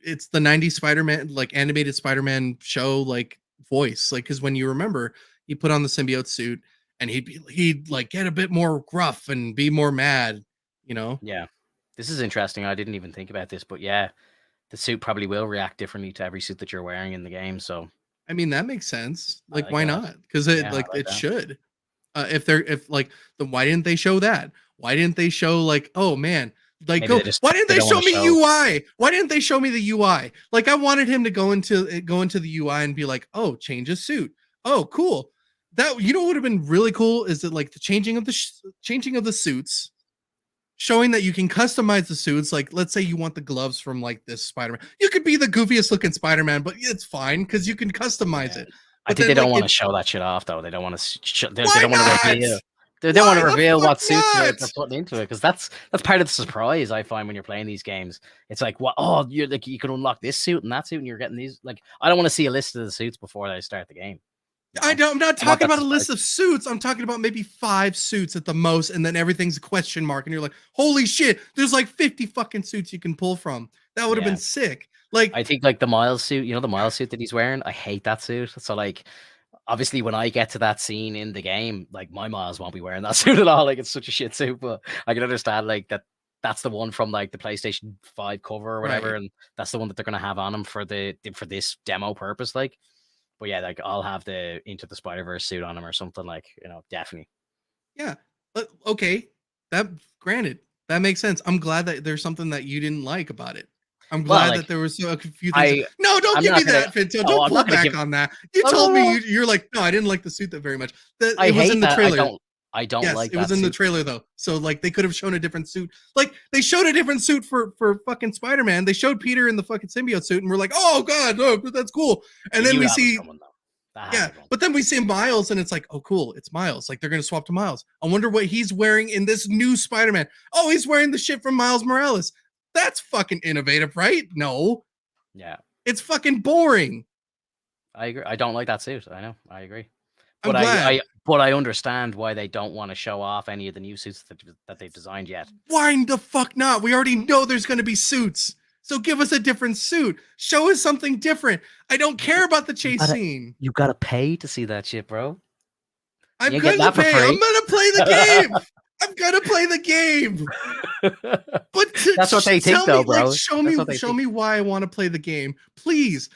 it's the 90s Spider-Man, like animated Spider-Man show like voice. Like because when you remember, he put on the symbiote suit and he'd like get a bit more gruff and be more mad, you know? Yeah. This is interesting. I didn't even think about this, but yeah. The suit probably will react differently to every suit that you're wearing in the game. So, I mean, that makes sense. Like why not? Because it should. Then why didn't they show that? Why didn't they show like, oh man, like why didn't they show me UI? Why didn't they show me the UI? Like I wanted him to go into the UI and be like, oh, change a suit. Oh, cool. That you know what would have been really cool is that like the changing of the suits. Showing that you can customize the suits. Like, let's say you want the gloves from like this Spider-Man. You could be the goofiest looking Spider-Man, but it's fine because you can customize it. I think they don't want to show that shit off, though. They don't want to. They don't want to reveal. They don't want to reveal what suits they're putting into it because that's part of the surprise. I find when you're playing these games, it's like, what? Oh, you're like you can unlock this suit and that suit, and you're getting these. Like, I don't want to see a list of the suits before I start the game. I'm not talking about a list of suits. I'm talking about maybe 5 suits at the most, and then everything's a question mark, and you're like, holy shit, there's like 50 fucking suits you can pull from. That would have been sick. Like I think like the Miles suit, you know, the Miles suit that he's wearing, I hate that suit. So like obviously when I get to that scene in the game, like my Miles won't be wearing that suit at all. Like it's such a shit suit, but I can understand like that's the one from like the PlayStation 5 cover or whatever, and that's the one that they're gonna have on him for this demo purpose, like. But yeah, like I'll have the Into the Spider-Verse suit on him or something, like, you know, definitely. Yeah. Okay. Granted, that makes sense. I'm glad that there's something that you didn't like about it. I'm glad that there was a few things. Don't give me that, Finto. Don't pull back on that. You told me you're like, no, I didn't like the suit that very much. It was in the trailer. I don't like that. It was in the trailer though. So like they could have shown a different suit. Like they showed a different suit for fucking Spider-Man. They showed Peter in the fucking symbiote suit and we're like, oh god, no, that's cool. And then we see but then we see Miles and it's like, oh cool, it's Miles. Like they're gonna swap to Miles. I wonder what he's wearing in this new Spider-Man. Oh, he's wearing the shit from Miles Morales. That's fucking innovative, right? No. Yeah. It's fucking boring. I agree. I don't like that suit. I know. I agree. But I understand why they don't want to show off any of the new suits that they've designed yet. Why the fuck not? We already know there's going to be suits. So give us a different suit. Show us something different. I don't care about the chase scene. You got to pay to see that shit, bro. I'm going to pay. I'm going to play the game. I'm going to play the game. But that's what they think though, bro. Like, show me why I want to play the game. Please.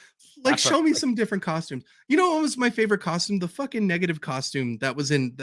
Like show me some different costumes. You know what was my favorite costume? The fucking negative costume that was in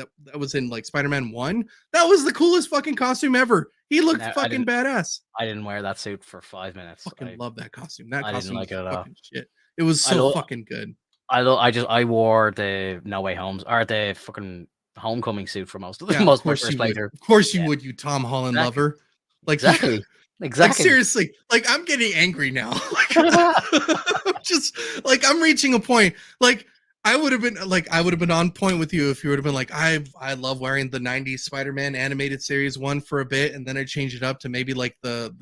like Spider-Man 1. That was the coolest fucking costume ever. He looked fucking badass. I didn't wear that suit for 5 minutes. I love that costume. That costume didn't like it at all. Shit. It was so fucking good. I wore the No Way Homes or the fucking Homecoming suit for most of the Yeah, most of of my course first you would. playthrough. Of course you Yeah, would, you Tom Holland exactly, lover. Like, exactly, like exactly. seriously, like I'm getting angry now. Like, I'm just like I'm reaching a point. Like I would have been on point with you if you would have been like, I love wearing the '90s Spider-Man animated series one for a bit, and then I changed it up to maybe like the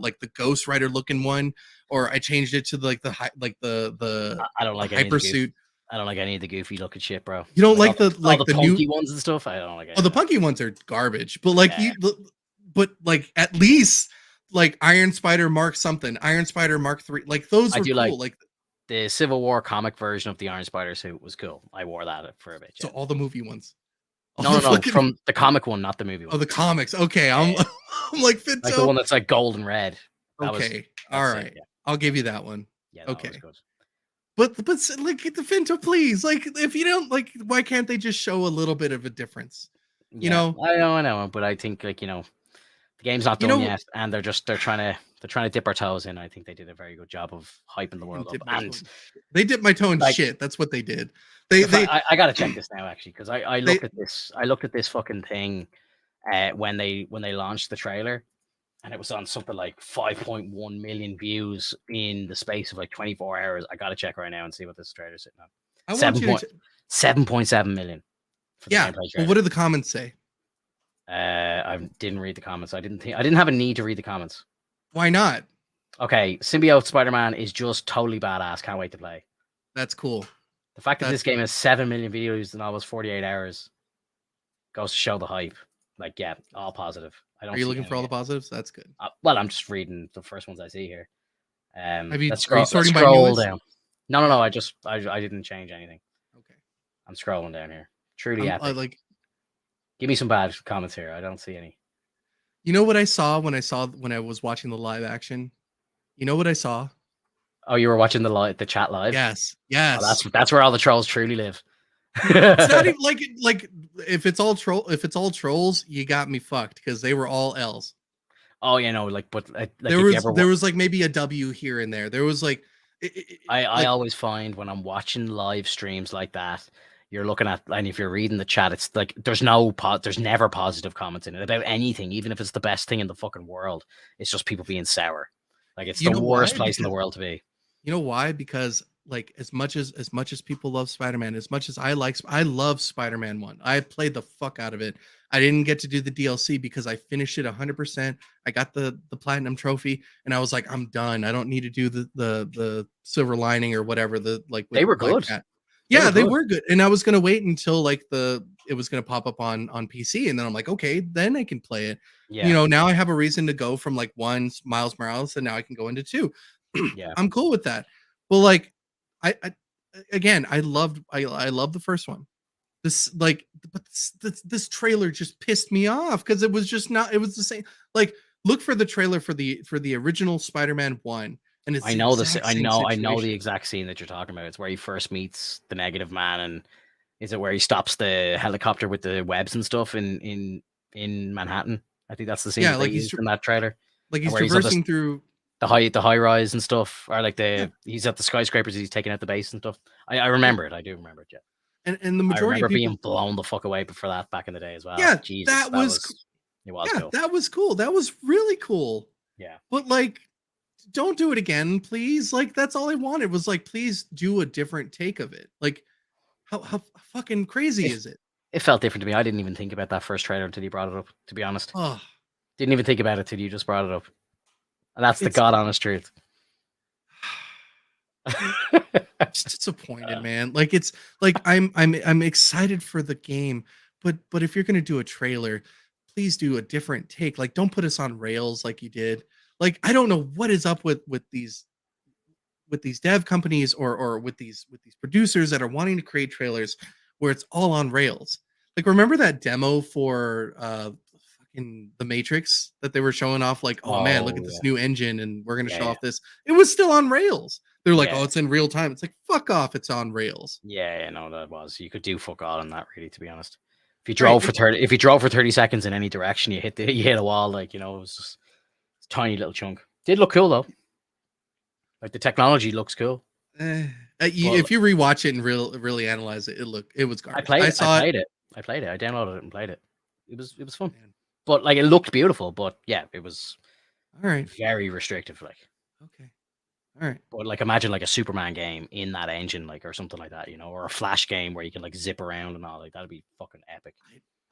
like the Ghost Rider looking one, or I changed it to like I don't the like any of the hyper goof. suit. I don't like any of the goofy looking shit, bro. You don't Like like all the the new. punky ones and stuff. I don't like any Oh, of the that. punky ones are garbage, but like Yeah. but like at least like Iron Spider Mark something, Iron Spider Mark 3, like those I were do cool. like the Civil War comic version of the Iron Spider suit was cool. I wore that for a bit. So Yeah. all the movie ones, all No, the no, no. fucking From the comic one, not the movie one. the comics. Okay, Yeah, yeah. I'm like Like the Finto. one that's like gold and red. That was Okay, all that's it. right, Yeah, I'll give you that one. yeah, no, it was Okay, good. but like get the Finto, please. Like if you don't like, why can't they just show a little bit of a difference? You Yeah, know, I know, but I think like the game's not you done know. yet, and they're trying to dip our toes in. I think they did a very good job of hyping the They world didn't up, dip my toe and in shit. They dipped my toe in like shit. That's what they did. They the fact they I gotta check this now actually because I they. looked at this fucking thing when they launched the trailer, and it was on something like 5.1 million views in the space of like 24 hours. I gotta check right now and see what this trailer's sitting on. I want you to. 7.7 million for the Yeah. gameplay Well, trailer. what do the comments say? I didn't read the comments. I didn't have a need to read the comments. Why not? Okay, Symbiote Spider-Man is just totally badass. Can't wait to play. That's cool. The fact that That's this game has 7 million views in almost 48 hours goes to show the hype. Like, yeah, all positive. I don't. Are you see looking for all the any- positives? That's good. Well, I'm just reading the first ones I see here. Have you? Let's Are you scroll. Let's sorting by scroll newest? down. No, no, Yeah. no. I didn't change anything. Okay. I'm scrolling down here. Truly I epic. like. Give me some bad comments here. I don't see any. You know what I saw when I was watching the live action? You know what I saw? Oh, you were watching the chat live? Yes. Oh, Yes. that's where all the trolls truly live. It's not even like if it's all trolls, you got me fucked because they were all L's. Oh, yeah, no, like, but like There was like maybe a W here and there. There was like I always find when I'm watching live streams like that, you're looking at, and if you're reading the chat, it's like there's never positive comments in it about anything, even if it's the best thing in the fucking world. It's just people being sour. Like it's you the know worst why? place in the Because world to be. you know why? Because like as much as people love Spider-Man, as much as I love Spider-Man 1. I played the fuck out of it. I didn't get to do the DLC because I finished it 100%. I got the platinum trophy and I was like, I'm done. I don't need to do the silver lining or whatever They were like good. that. They Yeah, were they good. were good. And I was gonna wait until like it was gonna pop up on PC, and then I'm like, okay, then I can play it. Yeah, You know, now I have a reason to go from like one Miles Morales, and now I can go into two. yeah. I'm cool with that. But like, I again, I love the first one. This like, but this trailer just pissed me off because it was just not. It was the same. Like, look for the trailer for the original Spider-Man 1, and it's I the know this. exact I same know the situation. exact scene that you're talking about. It's where he first meets the Negative Man, and is it where he stops the helicopter with the webs and stuff in Manhattan? I think that's the scene Yeah, that they like used in that trailer. he's Where he's on traversing through. the high rise and stuff, or like Yeah, he's at the skyscrapers, he's taking out the base and stuff. I yeah, remember it. I do remember it. Yeah, and the I majority remember of people. being blown the fuck away for that back in the day as well. Yeah, Jesus, that was. it was Yeah, cool. that was cool. That was really cool. Yeah, But like, don't do it again, please. Like, that's all I wanted was like, please do a different take of it. Like, how fucking crazy it, is it? it felt different to me. I didn't even think about that first trailer until you brought it up. To be honest, Oh, didn't even think about it till you just brought it up, and that's the it's god honest truth. just disappointed, man. Like, it's like I'm excited for the game, but if you're gonna do a trailer, please do a different take. Like, don't put us on rails like you did. Like, I don't know what is up with these dev companies or with these producers that are wanting to create trailers where it's all on rails. Like, remember that demo for fucking The Matrix that they were showing off, like, oh man, look Oh at this yeah, new engine and we're gonna yeah, show yeah, off this. It was still on rails. They're like, yeah, oh, it's in real time. It's like, fuck off, it's on rails. yeah, yeah. No, that was. You could do fuck all in that, really. To be honest, if you Right. drove for 30, if you drove for 30 seconds in any direction, you hit a wall. Like it was just a tiny little chunk. Did look cool though. Like the technology looks cool. Eh, Well, If you rewatch it and really analyze it, it was I garbage. played I it. I saw it. played it. I played it. I downloaded it and played it. It was fun. Man. But like it looked beautiful, but yeah, it was All right. very restrictive. Like, Okay. All right. but like imagine like a Superman game in that engine, like or something like that, or a Flash game where you can like zip around and all. Like that'd be fucking epic.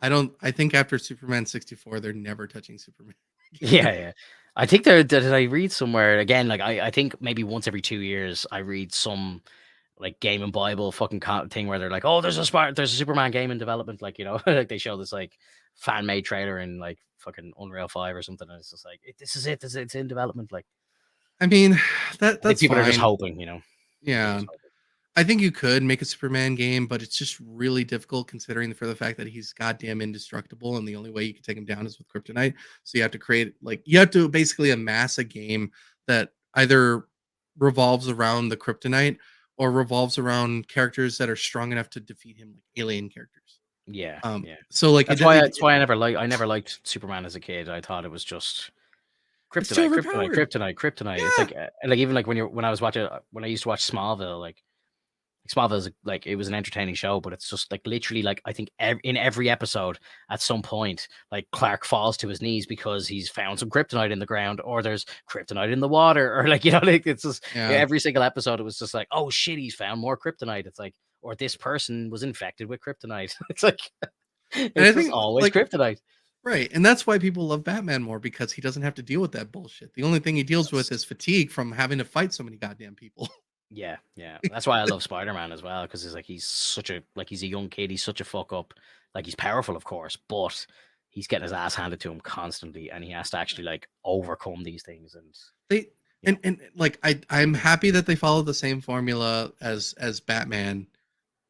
I think after Superman 64, they're never touching Superman. Yeah, yeah. I think there did I read somewhere again. Like I think maybe once every 2 years I read some like Game and Bible fucking thing where they're like, oh, there's a Superman game in development. Like like they show this like fan made trailer in like fucking Unreal 5 or something, and it's just like this is it. It's in development. Like I mean, I think that's people are just fine. hoping. People are Yeah. just hoping. I think you could make a Superman game, but it's just really difficult considering for the fact that he's goddamn indestructible, and the only way you can take him down is with kryptonite. So you have to you have to basically amass a game that either revolves around the kryptonite or revolves around characters that are strong enough to defeat him, like alien characters. Yeah, yeah. So like That's why I never liked Superman as a kid. I thought it was just it's too overpowered. kryptonite. It's Yeah. like even like when I was watching when I used to watch Smallville, like Smallville's like it was an entertaining show, but it's just like literally like I think in every episode at some point like Clark falls to his knees because he's found some kryptonite in the ground, or there's kryptonite in the water, or like like it's just every single episode it was just like, oh shit, he's found more kryptonite. It's like, or this person was infected with kryptonite. It's like it's just always like, kryptonite. Right. And that's why people love Batman more, because he doesn't have to deal with that bullshit. The only thing he deals with is fatigue from having to fight so many goddamn people. Yeah, yeah. That's why I love Spider-Man as well, because he's a young kid, he's such a fuck up. Like he's powerful, of course, but he's getting his ass handed to him constantly, and he has to actually like overcome these things. And and like I'm happy that they follow the same formula as Batman.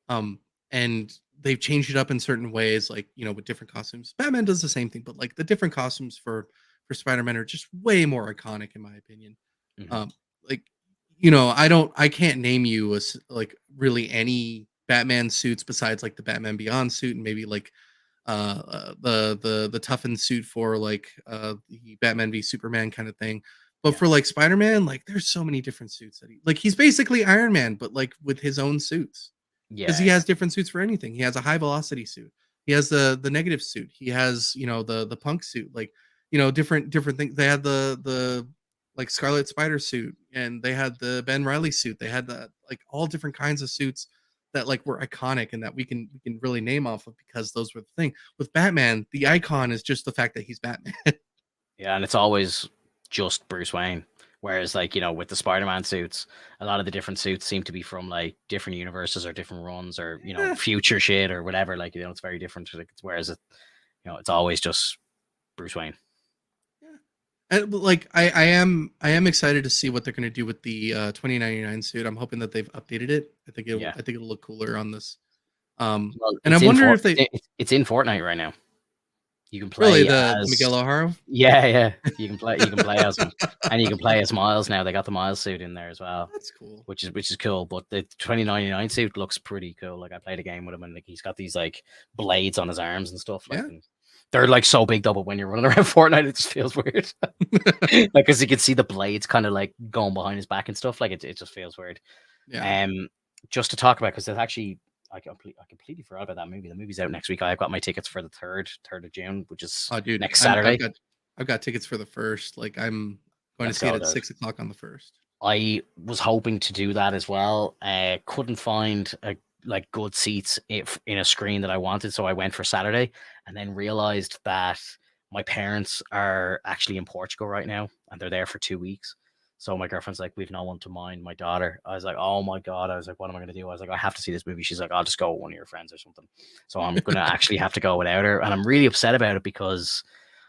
And they've changed it up in certain ways, like with different costumes. Batman does the same thing, but like the different costumes for Spider-Man are just way more iconic in my opinion. Mm-hmm. Like I can't name you like really any Batman suits besides like the Batman Beyond suit and maybe like the toughened suit for like the Batman v Superman kind of thing. But for like Spider-Man, like there's so many different suits that he's basically Iron Man, but like with his own suits. Because he has different suits for anything. He has a high velocity suit. He has the negative suit. He has the punk suit. Like different things. They had the like Scarlet Spider suit, and they had the Ben Reilly suit. They had the like all different kinds of suits that like were iconic and that we can really name off of, because those were the thing. With Batman, the icon is just the fact that he's Batman. Yeah, and it's always just Bruce Wayne. Whereas, like, with the Spider-Man suits, a lot of the different suits seem to be from like different universes or different runs or future shit or whatever. Like, it's very different. Whereas it's always just Bruce Wayne. Yeah, and like I am excited to see what they're going to do with the 2099 suit. I'm hoping that they've updated it. I think it'll look cooler on this. Well, and I wonder if it's in Fortnite right now. You can play really the Miguel O'Hara. Yeah. You can play as him, and you can play as Miles now. They got the Miles suit in there as well. That's cool. Which is cool. But the 2099 suit looks pretty cool. Like I played a game with him, and like he's got these like blades on his arms and stuff. Like, and they're like so big though, but when you're running around Fortnite, it just feels weird. Like because you can see the blades kind of like going behind his back and stuff. Like it just feels weird. Yeah. Just to talk about, because there's actually. I completely forgot about that movie. The movie's out next week. I've got my tickets for the 3rd of June, which is next Saturday. I've got tickets for the 1st. Like I'm going to see it at 6:00 on the 1st. I was hoping to do that as well. Couldn't find good seats in a screen that I wanted, so I went for Saturday, and then realized that my parents are actually in Portugal right now, and they're there for 2 weeks. So my girlfriend's like, we've no one to mind my daughter. I was like, oh my God. I was like, what am I going to do? I was like, I have to see this movie. She's like, I'll just go with one of your friends or something. So I'm going to actually have to go without her. And I'm really upset about it because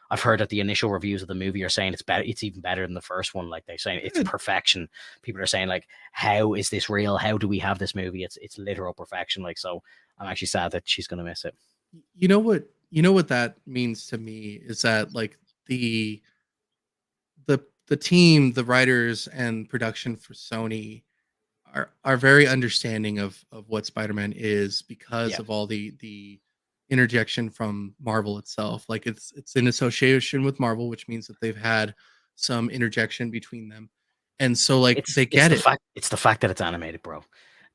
I've heard that the initial reviews of the movie are saying it's better. It's even better than the first one. Like they're saying it's perfection. People are saying like, how is this real? How do we have this movie? It's literal perfection. Like, so I'm actually sad that she's going to miss it. You know what that means to me is that like the team, the writers and production for Sony are very understanding of what Spider-Man is because of all the interjection from Marvel itself. Like it's in association with Marvel, which means that they've had some interjection between them. And so like they get it. It's the fact that it's animated, bro.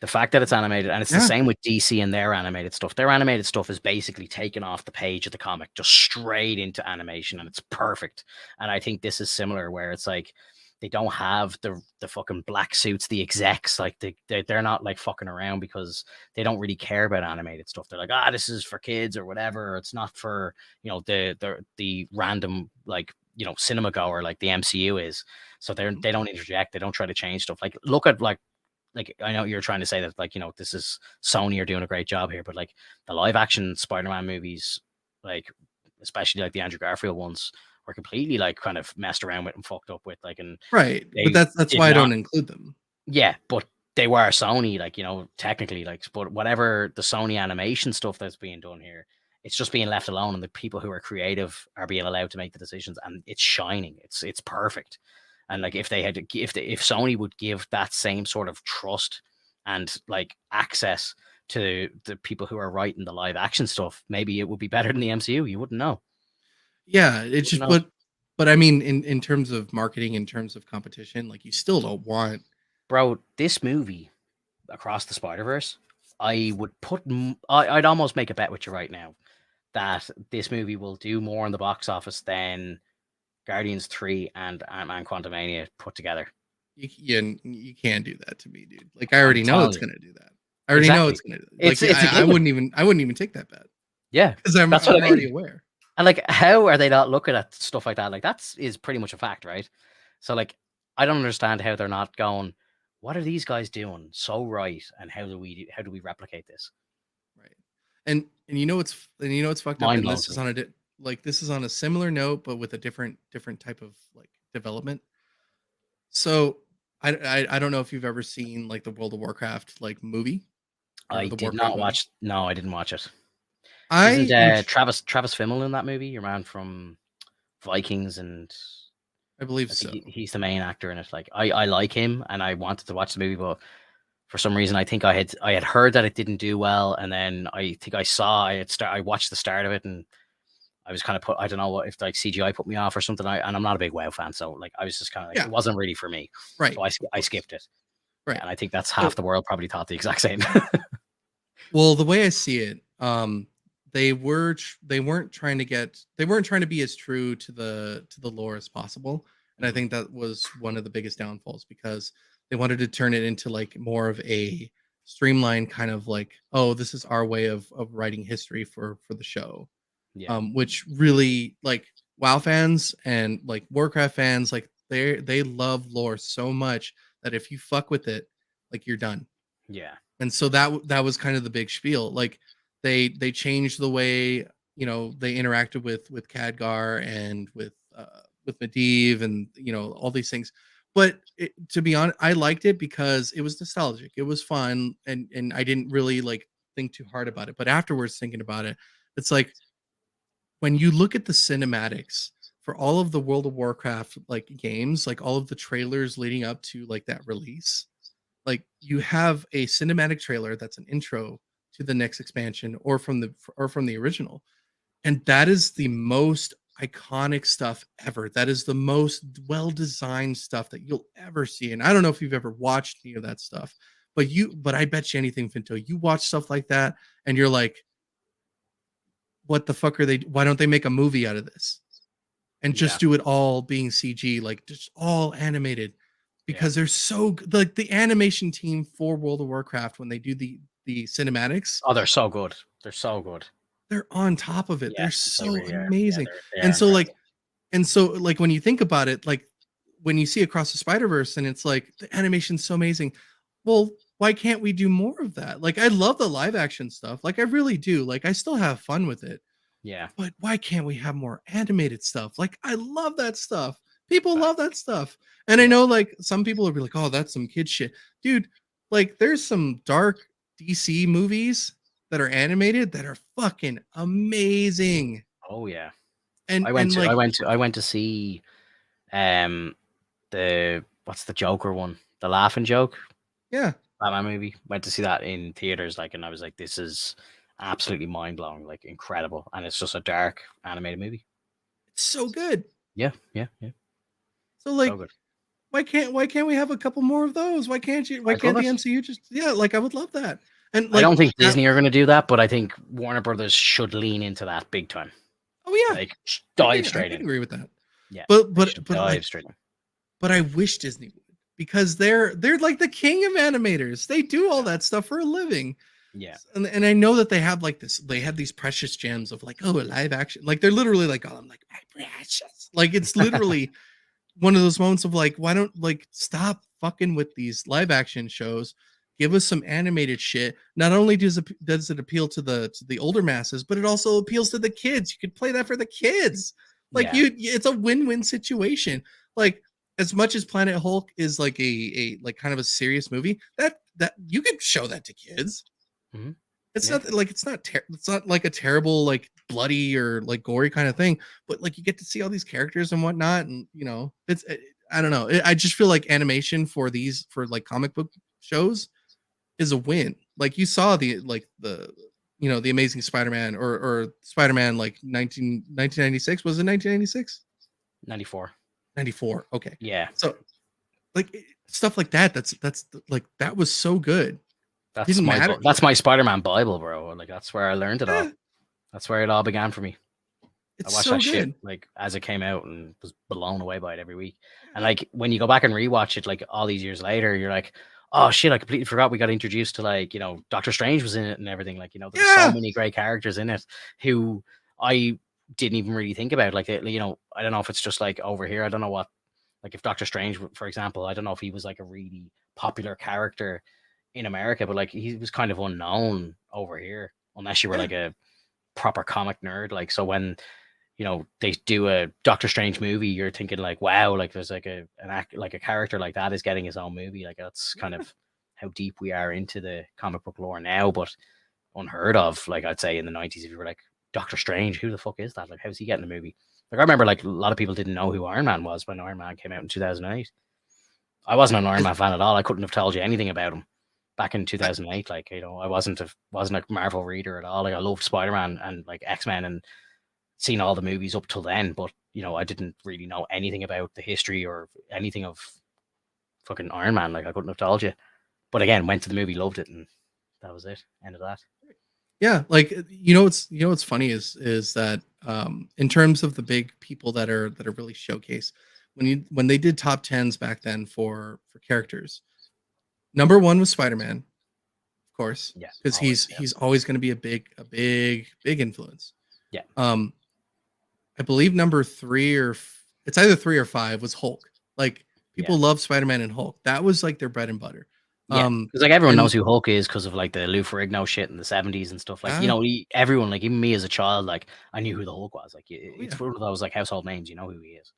The fact that it's animated, and it's the Yeah. same with DC and their animated stuff. Their animated stuff is basically taken off the page of the comic, just straight into animation, and it's perfect. And I think this is similar, where it's like they don't have the fucking black suits, the execs, like they're not like fucking around because they don't really care about animated stuff. They're like, this is for kids or whatever. Or it's not for, you know, the random, like, you know, cinema goer like the MCU is. So they don't interject. They don't try to change stuff. Like, look at like I know you're trying to say that, like, you know, this is Sony are doing a great job here, but like the live action Spider-Man movies, like especially like the Andrew Garfield ones, were completely like kind of messed around with and fucked up with, like, and Right. But they that's did why I not. don't include them. Yeah, but they were Sony, like, you know, technically, like, but whatever the Sony animation stuff that's being done here, it's just being left alone, and the people who are creative are being allowed to make the decisions, and it's shining. It's perfect. And like, if if Sony would give that same sort of trust and like access to the people who are writing the live action stuff, maybe it would be better than the MCU. You wouldn't know. Yeah, You it's wouldn't just know. but I mean in terms of marketing, in terms of competition, like you still don't want. Bro, this movie, Across the Spider-Verse, I would put I'd almost make a bet with you right now that this movie will do more in the box office than Guardians 3 and Ant-Man Quantumania put together. You can't do that to me, dude. Like I I'm already know telling it's you. gonna do that. I already know Exactly. it's gonna like It's a I given. wouldn't even take that bet Yeah. because I'm That's what I already mean. aware. And like, how are they not looking at stuff like that? Like, is pretty much a fact, right? So like, I don't understand how they're not going, what are these guys doing so right, and how do we replicate this? Right. And you know what's fucked up, Mind and blows this is me. on this is on a similar note but with a different type of like development. So I don't know if you've ever seen like the World of Warcraft like movie or I the did Warcraft not movie. watch. No, I didn't watch it. Isn't I am Travis Fimmel in that movie? Your man from Vikings, and I believe I think so. he's the main actor in it. Like, I like him, and I wanted to watch the movie, but for some reason I think I had heard that it didn't do well, and then I think I watched the start of it, and I was kind of put. I don't know what if like CGI put me off or something. And I'm not a big WoW fan, so like I was just kind of like, Yeah, it wasn't really for me. right. So Of I course. skipped it. Yeah, Right. and I think that's So half the world probably thought the exact same. well, the way I see it, they weren't trying to be as true to the lore as possible, and I Mhm. think that was one of the biggest downfalls because they wanted to turn it into like more of a streamlined kind of like, oh, this is our way of writing history for the show, Yeah, which really like WoW fans and like Warcraft fans, like they love lore so much that if you fuck with it, like you're done. yeah, And so that was kind of the big spiel. Like they changed the way, you know, they interacted with Khadgar and with Medivh and you know all these things. But to be honest, I liked it because it was nostalgic. It was fun, and I didn't really like think too hard about it. But afterwards, thinking about it, it's like when you look at the cinematics for all of the World of Warcraft like games, like all of the trailers leading up to like that release, like you have a cinematic trailer that's an intro to the next expansion or from the original, and that is the most iconic stuff ever. That is the most well designed stuff that you'll ever see. And I don't know if you've ever watched any of that stuff, but I bet you anything, Finto, you watch stuff like that and you're like, what the fuck are they? Why don't they make a movie out of this and yeah, just do it all being CG, like just all animated? yeah. Because they're so like the animation team for World of Warcraft when they do the cinematics, Oh, they're so good. They're so good. they're on top of it. Yeah, They're they so really are. Yeah, amazing. they And are so like incredible. when you think about it, like when you see Across the Spider-Verse and it's like the animation's so amazing. Well, why can't we do more of that? Like I love the live action stuff. Like I really do. Like I still have fun with it. Yeah, But why can't we have more animated stuff? Like I love that stuff. People love facts. that stuff. And I Yeah, know like some people will be like, "Oh, that's some kid shit." Dude, like there's some dark DC movies that are animated that are fucking amazing. oh yeah. And like I went to see um the what's the Joker one, the Laughing Joke yeah, Batman movie. Went to see that in theaters, like, and I was like, this is absolutely mind blowing, like incredible, and it's just a dark animated movie. it's so good. Yeah, yeah, yeah, So so like good. why can't we have a couple more of those? Why can't I the love it. MCU just like I would love that. And I like don't think that, Disney are going to do that, but I think Warner Brothers should lean into that big time. oh yeah, Like dive I straight can in. agree with that. Yeah, But they should dive like straight in. but I wish Disney would, because they're like the king of animators. They do all Yeah. that stuff for a living. Yeah. And I know that they have like this, they have these precious gems of like, oh, live action. Like they're literally like, oh, I'm like, my precious. Like it's literally one of those moments of like, why don't like stop fucking with these live action shows? Give us some animated shit. Not only does it appeal to the older masses, but it also appeals to the kids. You could play that for the kids. Like Yeah. it's a win-win situation. Like as much as Planet Hulk is like a like kind of a serious movie, that you could show that to kids. Mhm. It's Yeah. not like it's not like a terrible like bloody or like gory kind of thing, but like you get to see all these characters and whatnot, and it's I don't know. I just feel like animation for like comic book shows is a win. Like you saw the Amazing Spider-Man or Spider-Man like 1996, was it 1996? 94. 94. Okay. Yeah. So like stuff like that, that's like that was so good. That's Didn't my matter. that's my Spider-Man Bible, bro. Like that's where I learned it all. Yeah, That's where it all began for me. I it's watched so that shit good. like as it came out and was blown away by it every week. And like when you go back and rewatch it, like all these years later, you're like, oh shit, I completely forgot we got introduced to like, Doctor Strange was in it and everything. Like, there's so Yeah. many great characters in it who I didn't even really think about. Like, I don't know if it's just like over here. I don't know what, like if Doctor Strange, for example, I don't know if he was like a really popular character in America, but like he was kind of unknown over here unless you were Yeah. like a proper comic nerd. Like, so when they do a Doctor Strange movie, you're thinking like, wow, like there's like a character like that is getting his own movie. Like that's kind of how deep we are into the comic book lore now, but unheard of. Like I'd say in the 90s, if you were like Doctor Strange, who the fuck is that? Like, how's he getting a movie? Like I remember like a lot of people didn't know who Iron Man was when Iron Man came out in 2008. I wasn't an Iron Man fan at all. I couldn't have told you anything about him back in 2008. Like, I wasn't a Marvel reader at all. Like I loved Spider-Man and like X-Men and seen all the movies up till then, but I didn't really know anything about the history or anything of fucking Iron Man. Like I couldn't have told you. But again, went to the movie, loved it, and that was it. End of that. Yeah, like what's funny is that in terms of the big people that are really showcased, when they did top tens back then for characters, number one was Spider-Man, of course, Yeah, because he's always going to be a big influence. Yeah. I believe number three it's either three or five was Hulk. Like people love Spider-Man and Hulk. That was like their bread and butter. Yeah, because like everyone knows who Hulk is because of like the Lou Ferrigno shit in the 70s and stuff. Like everyone, like even me as a child, like I knew who the Hulk was. Like it's one of those like household names. You know who he is.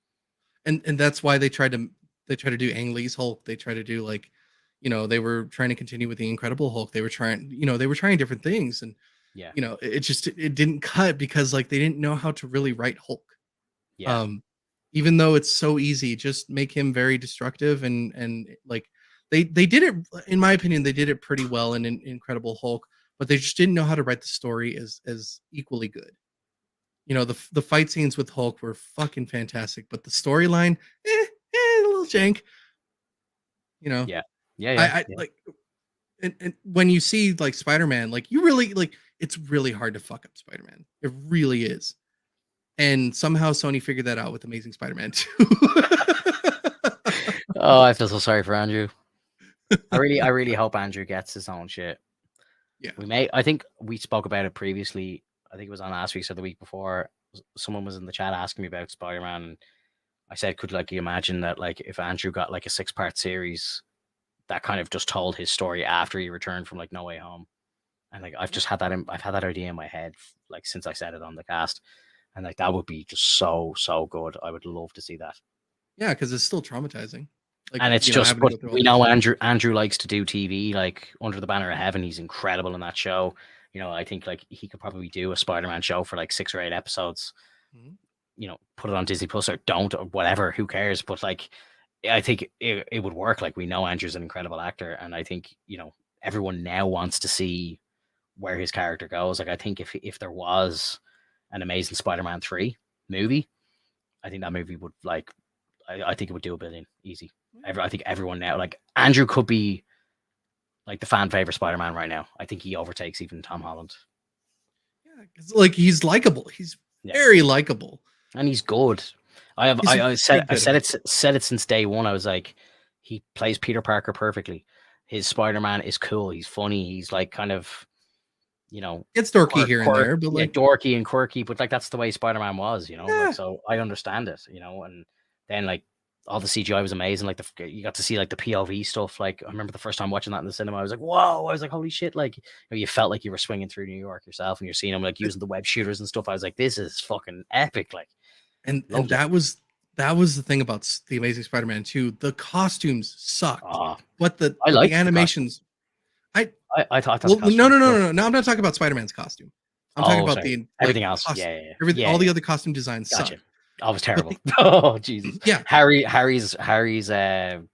And that's why they try to do Ang Lee's Hulk. They try to do like, they were trying to continue with the Incredible Hulk. They were trying different things, and it didn't cut because like they didn't know how to really write Hulk. Yeah. Even though it's so easy, just make him very destructive and like. They did it, in my opinion, they did it pretty well in Incredible Hulk, but they just didn't know how to write the story as equally good. The fight scenes with Hulk were fucking fantastic, but the storyline, a little jank. Yeah. I like, and when you see like Spider-Man, like you really like, it's really hard to fuck up Spider-Man. It really is, and somehow Sony figured that out with Amazing Spider-Man 2. Oh, I feel so sorry for Andrew. I really hope Andrew gets his own shit. Yeah. I think we spoke about it previously. I think it was on last week's or the week before. Someone was in the chat asking me about Spider-Man, and I said, could like you imagine that like if Andrew got like a 6-part series that kind of just told his story after he returned from like No Way Home, and like I've had that idea in my head like since I said it on the cast, and like that would be just so good. I would love to see that. Yeah, because it's still traumatizing. Like, and it's just, but we know Andrew likes to do TV, like Under the Banner of Heaven. He's incredible in that show. I think like he could probably do a Spider-Man show for like 6 or 8 episodes. Mm-hmm. Put it on Disney Plus or don't or whatever. Who cares? But like, I think it would work. Like we know Andrew's an incredible actor, and I think everyone now wants to see where his character goes. Like I think if there was an Amazing Spider-Man 3 movie, I think that movie would like. I think it would do 1 billion easy. I think everyone now, like Andrew could be like the fan favorite Spider-Man right now. I think he overtakes even Tom Holland. Yeah, because like he's likable. He's very likable, and he's good. I said it since day one. I was like, he plays Peter Parker perfectly. His Spider-Man is cool. He's funny. He's like kind of, it's dorky here and there, but like dorky and quirky. But like that's the way Spider-Man was, Like, so I understand it, And then like all the CGI was amazing. Like you got to see like the POV stuff. Like I remember the first time watching that in the cinema, I was like, whoa! I was like, holy shit! Like you felt like you were swinging through New York yourself, and you're seeing them like using the web shooters and stuff. I was like, this is fucking epic! Like, and that was the thing about the Amazing Spider-Man 2. The costumes sucked, but the animations. I thought. Well, no. I'm not talking about Spider-Man's costume. I'm talking about everything else. All the other costume designs suck. Oh, it was terrible. Oh, Jesus. Yeah. Harry's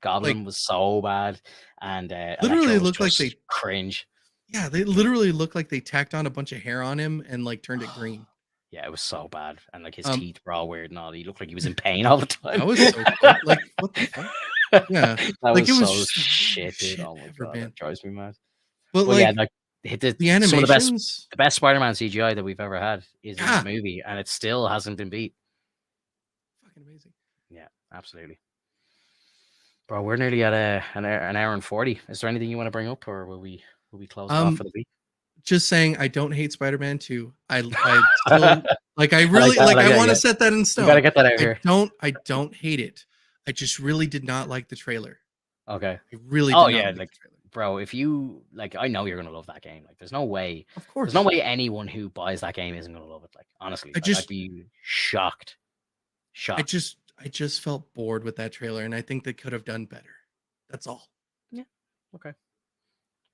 goblin was so bad, and literally looked like they cringe. Yeah, they literally looked like they tacked on a bunch of hair on him and like turned it green. Yeah, it was so bad, and like his teeth were all weird and all. He looked like he was in pain all the time. That was so cool. Like what the fuck? Yeah, that like was so shit, dude. Oh my god, that drives me mad. But well, like the animations, the best Spider-Man CGI that we've ever had is in this movie, and it still hasn't been beat. Fucking amazing. Yeah, absolutely. Bro, we're nearly at an hour and 40. Is there anything you want to bring up, or will we close off for the week? Just saying, I don't hate Spider-Man 2. I still like. I really I want to set that in stone. You gotta get that out here. I don't hate it. I just really did not like the trailer. Okay. I really. Did not like the trailer. Bro, if you like, I know you're gonna love that game. Like, there's no way. Of course. There's no way anyone who buys that game isn't gonna love it. Like, honestly, I'd be shocked. I just felt bored with that trailer, and I think they could have done better. That's all. Yeah. Okay.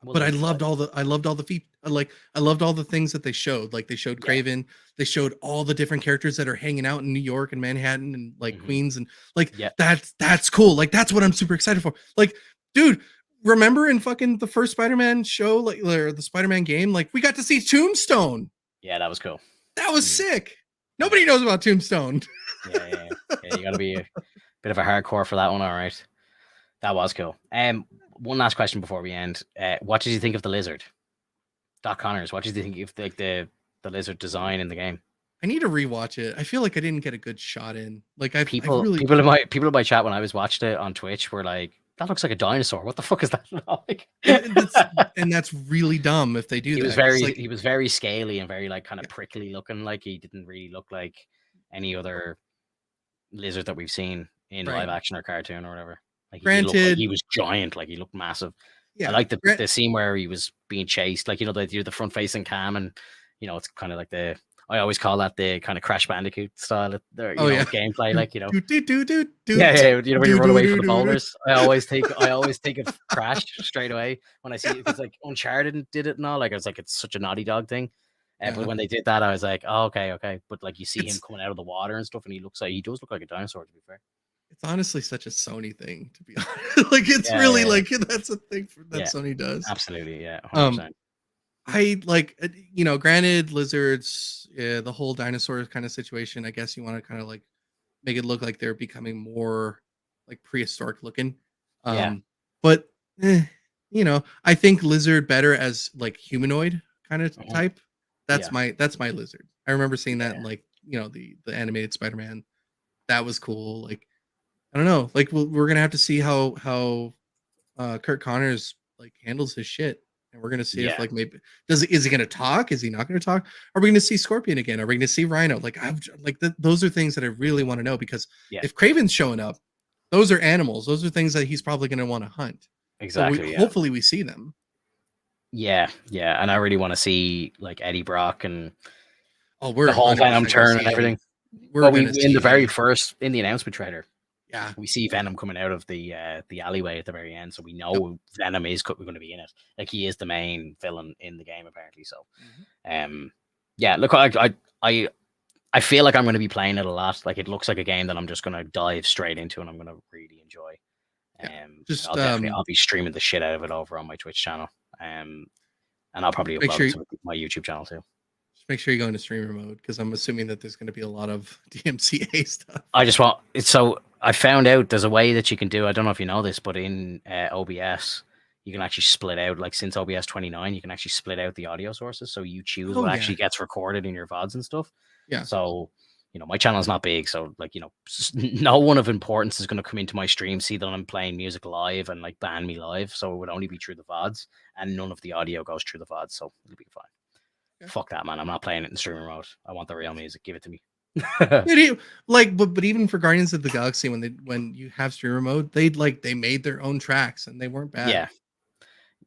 But I loved all the I loved all the things that they showed. Like they showed Kraven, they showed all the different characters that are hanging out in New York and Manhattan and like Queens, and like that's cool. Like that's what I'm super excited for. Like, dude, remember in fucking the first Spider-Man show, like or the Spider-Man game, like we got to see Tombstone. Yeah, that was cool. That was sick. Nobody knows about Tombstone. Yeah, you gotta be a bit of a hardcore for that one. All right, that was cool. One last question before we end. What did you think of the lizard, Doc Connors? What did you think of like the lizard design in the game? I need to rewatch it. I feel like I didn't get a good shot in. Like people in my chat when I was watching it on Twitch were like, "That looks like a dinosaur. What the fuck is that?" Like, and that's really dumb if they do that. He was very scaly and very like kind of prickly looking. Like he didn't really look like any other lizard that we've seen in live action or cartoon or whatever. Like, granted, he was giant. Like he looked massive. Yeah, I like the scene where he was being chased. Like, they do the front facing cam, and it's kind of like I always call that the kind of Crash Bandicoot style of gameplay. Like, when you run away from the boulders, I always think of Crash straight away when I see it. It's like Uncharted did it and all. Like, I was like, it's such a Naughty Dog thing. But when they did that, I was like, oh, okay. But like, you see him coming out of the water and stuff, and he does look like a dinosaur, to be fair. It's honestly such a Sony thing, to be honest. Like, it's really like that's a thing that Sony does. Absolutely, yeah. 100%. I like, granted, lizards, the whole dinosaur kind of situation. I guess you want to kind of like make it look like they're becoming more like prehistoric looking. But I think lizard better as like humanoid kind of type. That's my lizard. I remember seeing that in like the animated Spider-Man. That was cool. Like, I don't know. Like, we're gonna have to see how Kurt Connors like handles his shit, and we're gonna see if like maybe is he gonna talk? Is he not gonna talk? Are we gonna see Scorpion again? Are we gonna see Rhino? Like, those are things that I really want to know, because if Kraven's showing up, those are animals. Those are things that he's probably gonna want to hunt. Exactly. So hopefully we see them. Yeah, and I really want to see like Eddie Brock and we're the whole Venom turn and everything. We're in the announcement trailer. Yeah, we see Venom coming out of the alleyway at the very end, so we know Venom is going to be in it. Like, he is the main villain in the game, apparently. So, look, I feel like I'm going to be playing it a lot. Like, it looks like a game that I'm just going to dive straight into, and I'm going to really enjoy. I'll be streaming the shit out of it over on my Twitch channel, and I'll probably upload it to my YouTube channel too. Make sure you go into streamer mode, because I'm assuming that there's going to be a lot of DMCA stuff. I just want it. So I found out there's a way that you can do. I don't know if you know this, but in OBS, you can actually split out. Like since OBS 29, you can actually split out the audio sources, so you choose what actually gets recorded in your VODs and stuff. Yeah. So my channel is not big, so like no one of importance is going to come into my stream, see that I'm playing music live, and like ban me live. So it would only be through the VODs, and none of the audio goes through the VODs, so it'll be fine. Okay. Fuck that, man! I'm not playing it in streaming mode. I want the real music. Give it to me. But even for Guardians of the Galaxy, when you have streamer mode, they made their own tracks and they weren't bad. Yeah.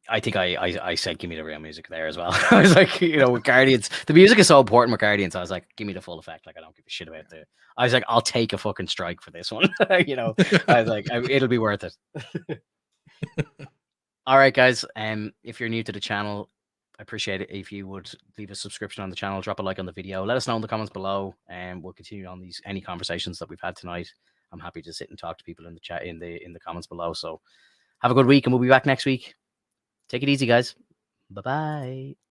I think I said give me the real music there as well. I was like, with Guardians, the music is so important with Guardians. I was like, give me the full effect. Like I don't give a shit about the. I was like, I'll take a fucking strike for this one. I was like, it'll be worth it. All right, guys. If you're new to the channel, I appreciate it if you would leave a subscription on the channel, drop a like on the video, let us know in the comments below, and we'll continue on any conversations that we've had tonight. I'm happy to sit and talk to people in the chat in the comments below. So have a good week, and we'll be back next week. Take it easy, guys. Bye-bye.